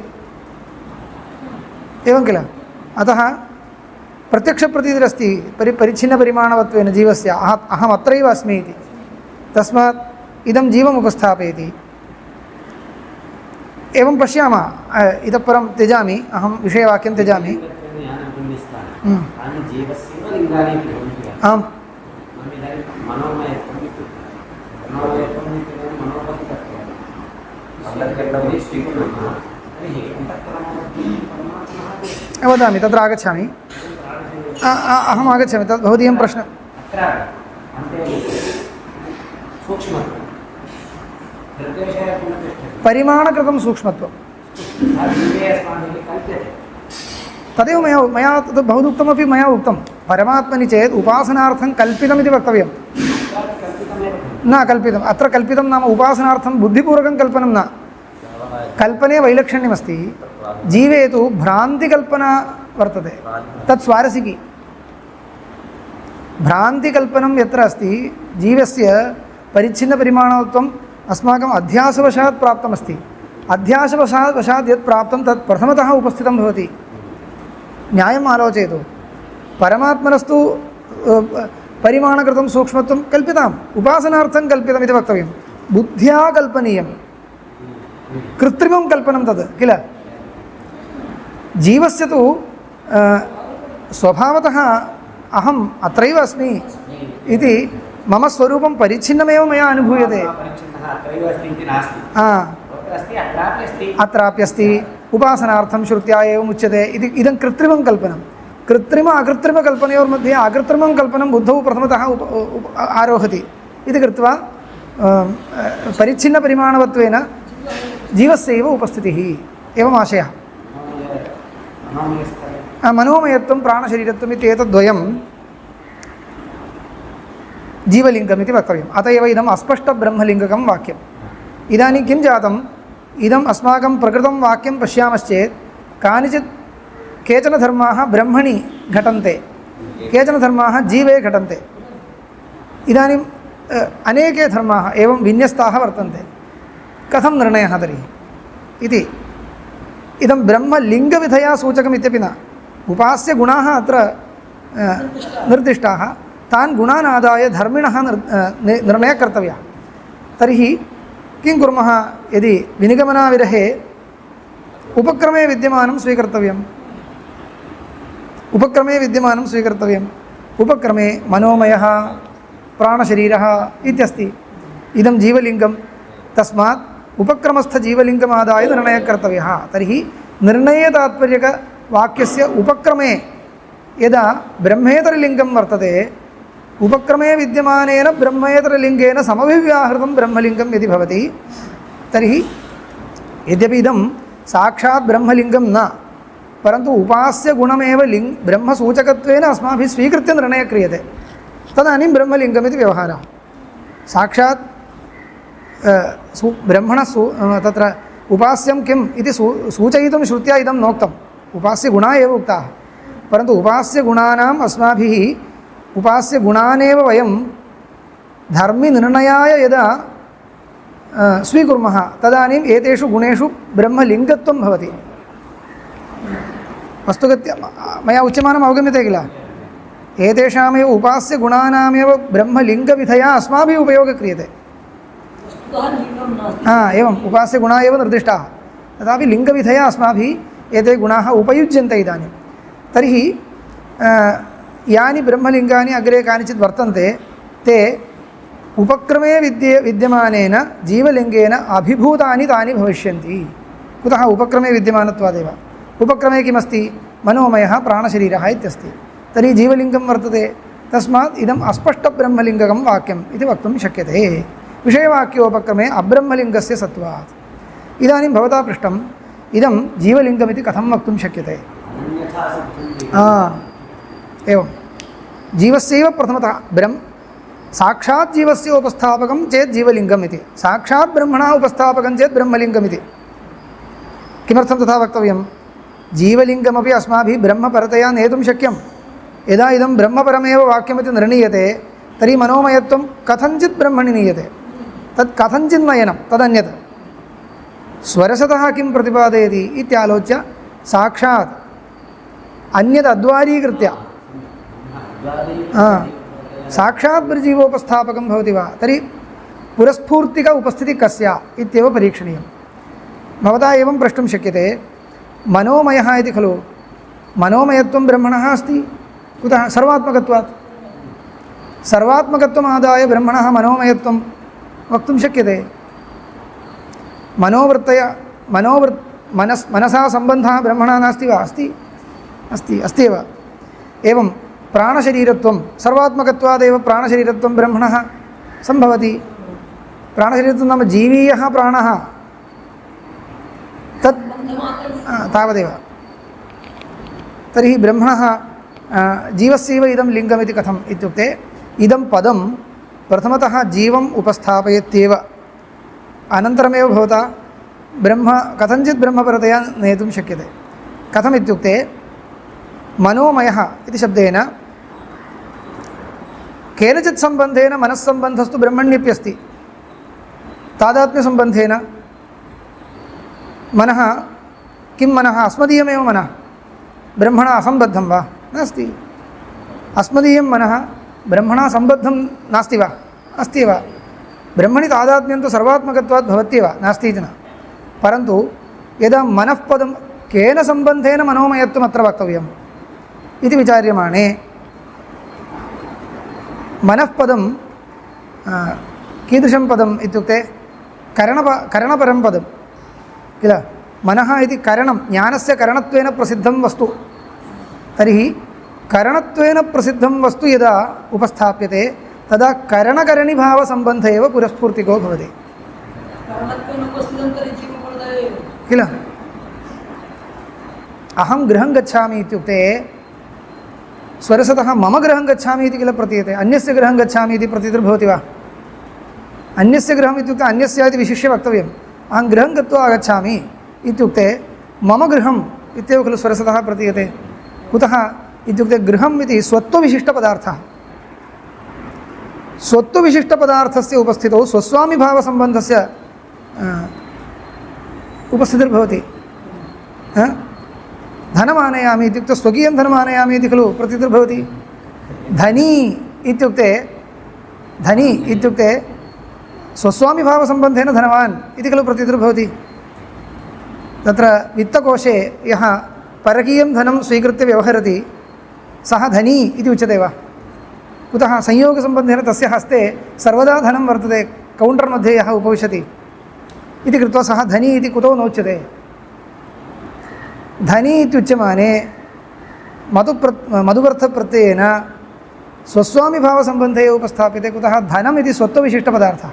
एवं किल? अतः प्रत्यक्षप्रतीतिरस्ति परिच्छिन्नपरिमाणवत्वेन जीवस्य, अहम् अत्रैव अस्मि इति। तस्मात् इदं जीवम् उपस्थापयति। एवं पश्यामः। इतः परं त्यजामि, अहं विषयवाक्यं त्यजामि। आम्, वदामि, तत्र आगच्छामि। अहम् आगच्छामि, तद् भवदीयं प्रश्नः। परिमाणकृतं सूक्ष्मत्वं तदेव मया तद् बहुदुक्तमपि मया उक्तं परमात्मनि चेत् उपासनार्थं कल्पितमिति वक्तव्यं न कल्पितम् अत्र कल्पितं नाम उपासनार्थं बुद्धिपूर्वकं कल्पनं न कल्पने वैलक्षण्यमस्ति जीवे तु भ्रान्तिकल्पना वर्तते तत् स्वारसिकी भ्रान्तिकल्पनं यत्र अस्ति जीवस्य परिच्छिन्नपरिमाणत्वम् अस्माकम् अध्यासवशात् प्राप्तमस्ति अध्यासवशात् यत् प्राप्तं तत् प्रथमतः उपस्थितं भवति न्यायम् आलोचयतु परमात्मनस्तु परिमाणकृतं सूक्ष्मत्वं कल्पिताम् उपासनार्थं कल्पितमिति वक्तव्यं बुद्ध्या कल्पनीयं कृत्रिमं कल्पनं तद् किल जीवस्य तु स्वभावतः अहम् अत्रैव अस्मि इति मम स्वरूपं परिच्छिन्नमेव मया अनुभूयते अत्राप्यस्ति उपासनार्थं श्रुत्या एवम् उच्यते इति इदं कृत्रिमं कल्पनं कृत्रिम अकृत्रिमकल्पनयोर्मध्ये अकृत्रिमं कल्पनं बुद्धौ प्रथमतः आरोहति इति कृत्वा परिच्छिन्नपरिमाणवत्वेन जीवस्यैव उपस्थितिः एवम् आशयः मनोमयत्वं प्राणशरीरत्वम् इत्येतद्वयं जीवलिङ्गमिति वक्तव्यम् अत एव इदम् अस्पष्टब्रह्मलिङ्गकं वाक्यम् इदानीं किं जातम् इदम् अस्माकं प्रकृतं वाक्यं पश्यामश्चेत् कानिचित् केचन धर्माः ब्रह्मणि घटन्ते केचन धर्माः जीवे घटन्ते इदानीम् अनेके धर्माः एवं विन्यस्ताः वर्तन्ते कथं निर्णयः तर्हि इति इदं ब्रह्मलिङ्गविधया सूचकम् इत्यपि न उपास्य गुणाः अत्र निर्दिष्टाः तान् गुणान् आदाय धर्मिणः निर्णयः कर्तव्यः तर्हि किं कुर्मः यदि विनिगमनाविरहे उपक्रमे विद्यमानं स्वीकर्तव्यम् उपक्रमे मनोमयः प्राणशरीरः इत्यस्ति इदं जीवलिङ्गं तस्मात् उपक्रमस्थजीवलिङ्गमादाय निर्णयः कर्तव्यः तर्हि निर्णयतात्पर्यकवाक्यस्य उपक्रमे यदा ब्रह्मेतरलिङ्गं वर्तते उपक्रमे विद्यमानेन ब्रह्मेतरलिङ्गेन समभिव्याहृतं ब्रह्मलिङ्गं यदि भवति तर्हि यद्यपि इदं साक्षात् ब्रह्मलिङ्गं न परन्तु उपास्य गुणमेव ब्रह्मसूचकत्वेन अस्माभिः स्वीकृत्य निर्णयः क्रियते तदानीं ब्रह्मलिङ्गमिति व्यवहारः साक्षात् ब्रह्मणः तत्र उपास्यं किम् इति सूचयितुं श्रुत्या इदं नोक्तम् उपास्यगुणाः एव उक्ताः परन्तु उपास्यगुणानाम् अस्माभिः उपास्यगुणानेव वयं धर्मिनिर्णयाय यदा स्वीकुर्मः तदानीम् एतेषु गुणेषु ब्रह्मलिङ्गत्वं भवति वस्तुगत्या मया उच्यमानम् अवगम्यते किल एतेषामेव उपास्यगुणानामेव ब्रह्मलिङ्गविधया अस्माभिः उपयोगः क्रियते एवम् उपास्यगुणाः एव निर्दिष्टाः तथापि लिङ्गविधया अस्माभिः एते गुणाः उपयुज्यन्ते इदानीं तर्हि यानि ब्रह्मलिङ्गानि अग्रे कानिचित् वर्तन्ते ते उपक्रमे विद्यमानेन जीवलिङ्गेन अभिभूतानि तानि भविष्यन्ति कुतः उपक्रमे विद्यमानत्वादेव उपक्रमे किमस्ति मनोमयः प्राणशरीरः इत्यस्ति तर्हि जीवलिङ्गं वर्तते तस्मात् इदम् अस्पष्टब्रह्मलिङ्गकं वाक्यम् इति वक्तुं शक्यते विषयवाक्योपक्रमे अब्रह्मलिङ्गस्य सत्वात् इदानीं भवता पृष्टम् इदं जीवलिङ्गमिति कथं वक्तुं शक्यते एवं जीवस्यैव प्रथमतः साक्षात् जीवस्य उपस्थापकं चेत् जीवलिङ्गम् इति साक्षात् ब्रह्मणः उपस्थापकं चेत् ब्रह्मलिङ्गमिति किमर्थं तथा वक्तव्यं जीवलिङ्गमपि अस्माभिः ब्रह्मपरतया नेतुं शक्यं यदा इदं ब्रह्मपरमेव वाक्यमिति निर्णीयते तर्हि मनोमयत्वं कथञ्चित् ब्रह्मणि नीयते तत् कथञ्चित् नयनं तदन्यत् स्वरसतः किं प्रतिपादयति इत्यालोच्य साक्षात् अन्यदद्वारीकृत्य साक्षात् ब्रजीवोपस्थापकं भवति वा तर्हि पुरस्फूर्तिक उपस्थितिः कस्य इत्येव परीक्षणीयं भवता एवं प्रष्टुं शक्यते मनोमयः इति खलु मनोमयत्वं ब्रह्मणः अस्ति कुतः सर्वात्मकत्वात् सर्वात्मकत्वमादाय ब्रह्मणः मनोमयत्वं वक्तुं शक्यते मनसा सम्बन्धः ब्रह्मणा नास्ति वा अस्ति एव एवं प्राणशरीरत्वं सर्वात्मकत्वादेव प्राणशरीरत्वं ब्रह्मणः सम्भवति प्राणशरीरत्वं नाम जीवीयः प्राणः तत् तावदेव तर्हि ब्रह्मणः जीवस्यैव इदं लिङ्गमिति कथम् इत्युक्ते इदं पदं प्रथमतः जीवम् उपस्थापयत्येव अनन्तरमेव भवता ब्रह्म कथञ्चित् ब्रह्मपरतया नेतुं शक्यते। कथम् इत्युक्ते मनोमयः इति शब्देन केनचित् सम्बन्धेन मनस्सम्बन्धस्तु ब्रह्मण्यप्यस्ति। तादात्म्यसम्बन्धेन मनः किं मनः अस्मदीयमेव मनः ब्रह्मणा असम्बद्धं वा नास्ति। अस्मदीयं मनः ब्रह्मणा सम्बद्धं नास्ति वा अस्ति एव। ब्रह्मणि तादात्म्यं तु सर्वात्मकत्वात् भवत्येव नास्ति इति न। परन्तु यदा मनःपदं केन सम्बन्धेन मनोमयत्वम् अत्र वक्तव्यम् इति विचार्यमाणे मनःपदं कीदृशं पदम् इत्युक्ते करणपरं पदं किल। मनः इति करणं ज्ञानस्य करणत्वेन प्रसिद्धं वस्तु। तर्हि करणत्वेन प्रसिद्धं वस्तु यदा उपस्थाप्यते तदा करणकरणिभावसम्बन्ध एव पुरस्फूर्तिको भवति किल। अहं गृहं गच्छामि इत्युक्ते स्वरसतः मम गृहं गच्छामि इति किल प्रतीयते। अन्यस्य गृहं गच्छामि इति प्रतीतिर्भवति वा। अन्यस्य गृहम् इत्युक्ते अन्यस्य इति विशिष्य वक्तव्यम्। अहं गृहं गत्वा आगच्छामि इत्युक्ते मम गृहम् इत्येव खलु स्वरसतः प्रतीयते। कुतः इत्युक्ते गृहम् इति स्वत्वविशिष्टपदार्थः। स्वत्वविशिष्टपदार्थस्य उपस्थितौ स्वस्वामिभावसम्बन्धस्य उपस्थितिर्भवति। धनमानयामि इत्युक्ते स्वकीयं धनमानयामि इति खलु प्रतीतिर्भवति। धनी इत्युक्ते स्वस्वामिभावसम्बन्धेन धनवान् इति खलु प्रतीतिर्भवति। तत्र वित्तकोशे यः परकीयं धनं स्वीकृत्य व्यवहरति सः धनी इति उच्यते वा। कुतः संयोगसम्बन्धेन तस्य हस्ते सर्वदा धनं वर्तते कौण्टर् मध्ये यः उपविशति इति कृत्वा सः धनी इति कुतो नोच्यते। धनी इत्युच्यमाने मधुवर्थप्रत्ययेन स्वस्वामिभावसम्बन्धे उपस्थाप्यते। कुतः धनम् इति स्वत्वविशिष्टपदार्थः।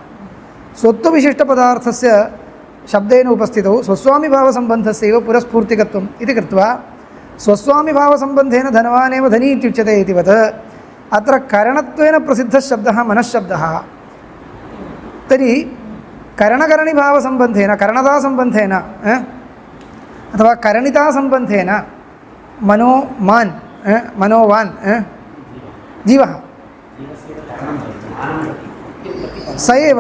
स्वत्वविशिष्टपदार्थस्य शब्देन उपस्थितौ स्वस्वामिभावसम्बन्धस्यैव पुरस्फूर्तिकत्वम् इति कृत्वा स्वस्वामिभावसम्बन्धेन धनवानेव धनी इत्युच्यते इतिवत् अत्र करणत्वेन प्रसिद्धः शब्दः मनःशब्दः। तर्हि करणकरणिभावसम्बन्धेन करणतासम्बन्धेन अथवा करणितासम्बन्धेन मनोवान् जीवः स एव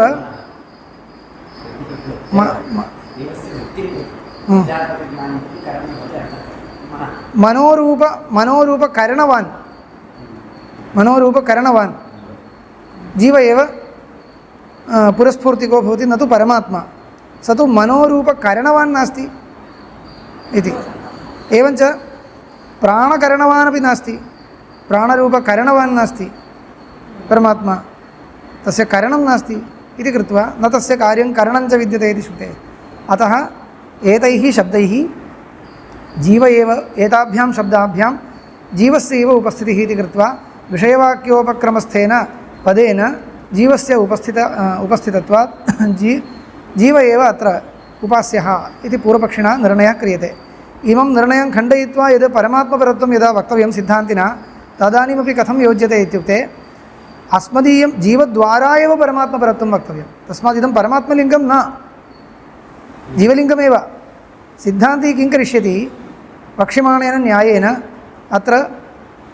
मनोरूपकरणवान् जीव एव पुरस्फूर्तिको भवति न तु परमात्मा। स तु मनोरूपकरणवान् नास्ति इति। एवञ्च प्राणकरणवान् अपि नास्ति। प्राणरूपकरणवान् नास्ति परमात्मा। तस्य करणं नास्ति इति कृत्वा न तस्य कार्यं करणञ्च विद्यते इति श्रुतेः। अतः एतैः शब्दैः जीव एव एताभ्यां शब्दाभ्यां जीवस्य एव उपस्थितिः इति कृत्वा विषयवाक्योपक्रमस्थेन पदेन जीवस्य उपस्थितत्वात् जीव एव अत्र उपास्यः इति पूर्वपक्षिणा निर्णयः क्रियते। इमं निर्णयं खण्डयित्वा यद् परमात्मपरत्वं यदा वक्तव्यं सिद्धान्तिना तदानीमपि कथं योज्यते इत्युक्ते अस्मदीयं जीवद्वारा एव परमात्मपरत्वं वक्तव्यं। तस्मात् इदं परमात्मलिङ्गं न जीवलिङ्गमेव। सिद्धान्ती किं करिष्यति वक्ष्यमाणेन न्यायेन अत्र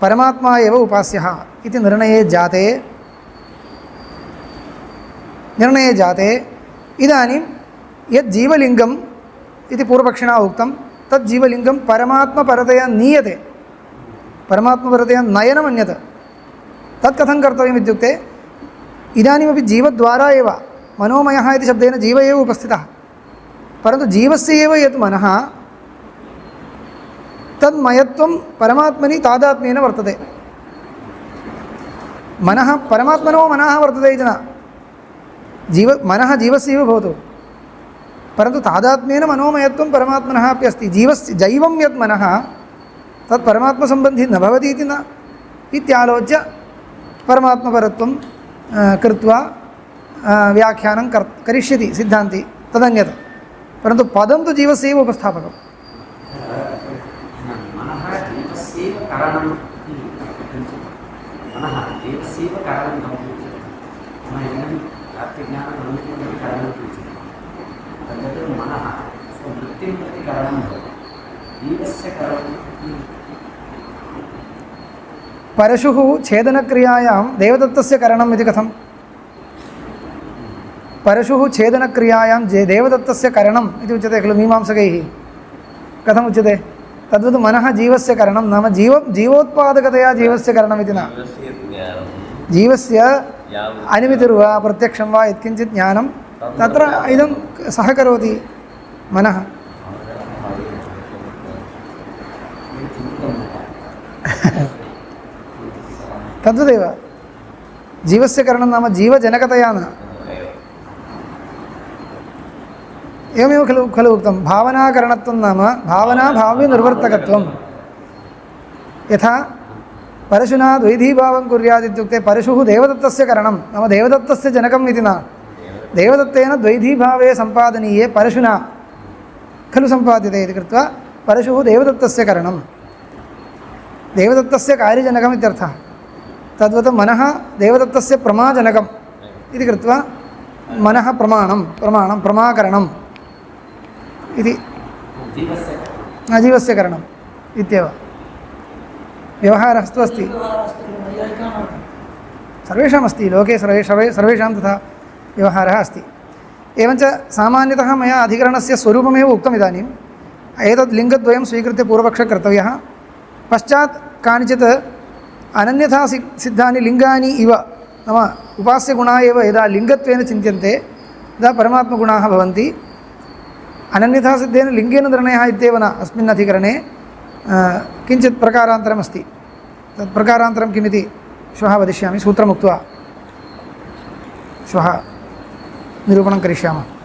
परमात्मा एव उपास्यः इति निर्णये जाते इदानीं यत् जीवलिङ्गम् इति पूर्वपक्षिणा उक्तं तत् जीवलिङ्गं परमात्मपरतया नीयते। परमात्मपरतया नयनमन्यत् तत् कथं कर्तव्यम् इत्युक्ते इदानीमपि जीवद्वारा एव मनोमयः इति शब्देन जीव एव उपस्थितः। परन्तु जीवस्य एव यत् मनः तन्मयत्वं परमात्मनि तादात्म्येन वर्तते। मनः परमात्मनो मनः वर्तते इति न। मनः जीवस्यैव भवतु परन्तु तादात्म्येन मनोमयत्वं परमात्मनः अपि अस्ति। जीवस्य जैवं यत् मनः तत् परमात्मसम्बन्धी न भवति इति न इत्यालोच्य परमात्मपरत्वं कृत्वा व्याख्यानं करिष्यति सिद्धान्ति तदन्यत्। परन्तु पदं तु जीवस्यैव उपस्थापकम्। करणं मनः जीवस्यैव करणं भवति इदानीं आत्मज्ञानम् अनुकूलं करणं उच्यते तद्वत् मनः स्ववृत्तिं प्रति करणं भवति जीवस्य करणं परशुः छेदनक्रियायां देवदत्तस्य करणम् इति कथं परशुः छेदनक्रियायां देवदत्तस्य करणम् इति उच्यते खलु मीमांसकैः कथम् उच्यते तद्वत् मनः जीवस्य करणं नाम जीवोत्पादकतया जीवस्य करणमिति न जीवस्य अनुमितिर्वा प्रत्यक्षं वा यत्किञ्चित् ज्ञानं तत्र इदं सहकरोति मनः तद्वदेव जीवस्य करणं नाम जीवजनकतया न एवमेव खलु उक्तं भावनाकरणत्वं नाम भावनाभाव्यनिर्वर्तकत्वं यथा परशुना द्वैधीभावं कुर्यात् इत्युक्ते परशुः देवदत्तस्य करणं नाम देवदत्तस्य जनकम् इति न देवदत्तेन द्वैधीभावे सम्पादनीये परशुना खलु सम्पाद्यते इति कृत्वा परशुः देवदत्तस्य करणं देवदत्तस्य कार्यजनकम् इत्यर्थः तद्वत् मनः देवदत्तस्य प्रमाजनकम् इति कृत्वा मनः प्रमाकरणम् इति जीवस्य करणम् इत्येव व्यवहारस्तु अस्ति सर्वेषाम् अस्ति लोके सर्वेषां तथा व्यवहारः अस्ति एवञ्च सामान्यतः मया अधिकरणस्य स्वरूपमेव उक्तम् इदानीम् एतद् लिङ्गद्वयं स्वीकृत्य पूर्वपक्षः कर्तव्यः पश्चात् कानिचित् अनन्यथा सिद्धानि लिङ्गानि इव नाम उपास्यगुणाः एव यदा लिङ्गत्वेन चिन्त्यन्ते तदा परमात्मगुणाः भवन्ति अनन्यथा सिद्धेन लिङ्गेन निर्णयः इत्येव न अस्मिन् अधिकरणे किञ्चित् प्रकारान्तरमस्ति तत् प्रकारान्तरं किमिति श्वः वदिष्यामि सूत्रमुक्त्वा श्वः निरूपणं करिष्यामः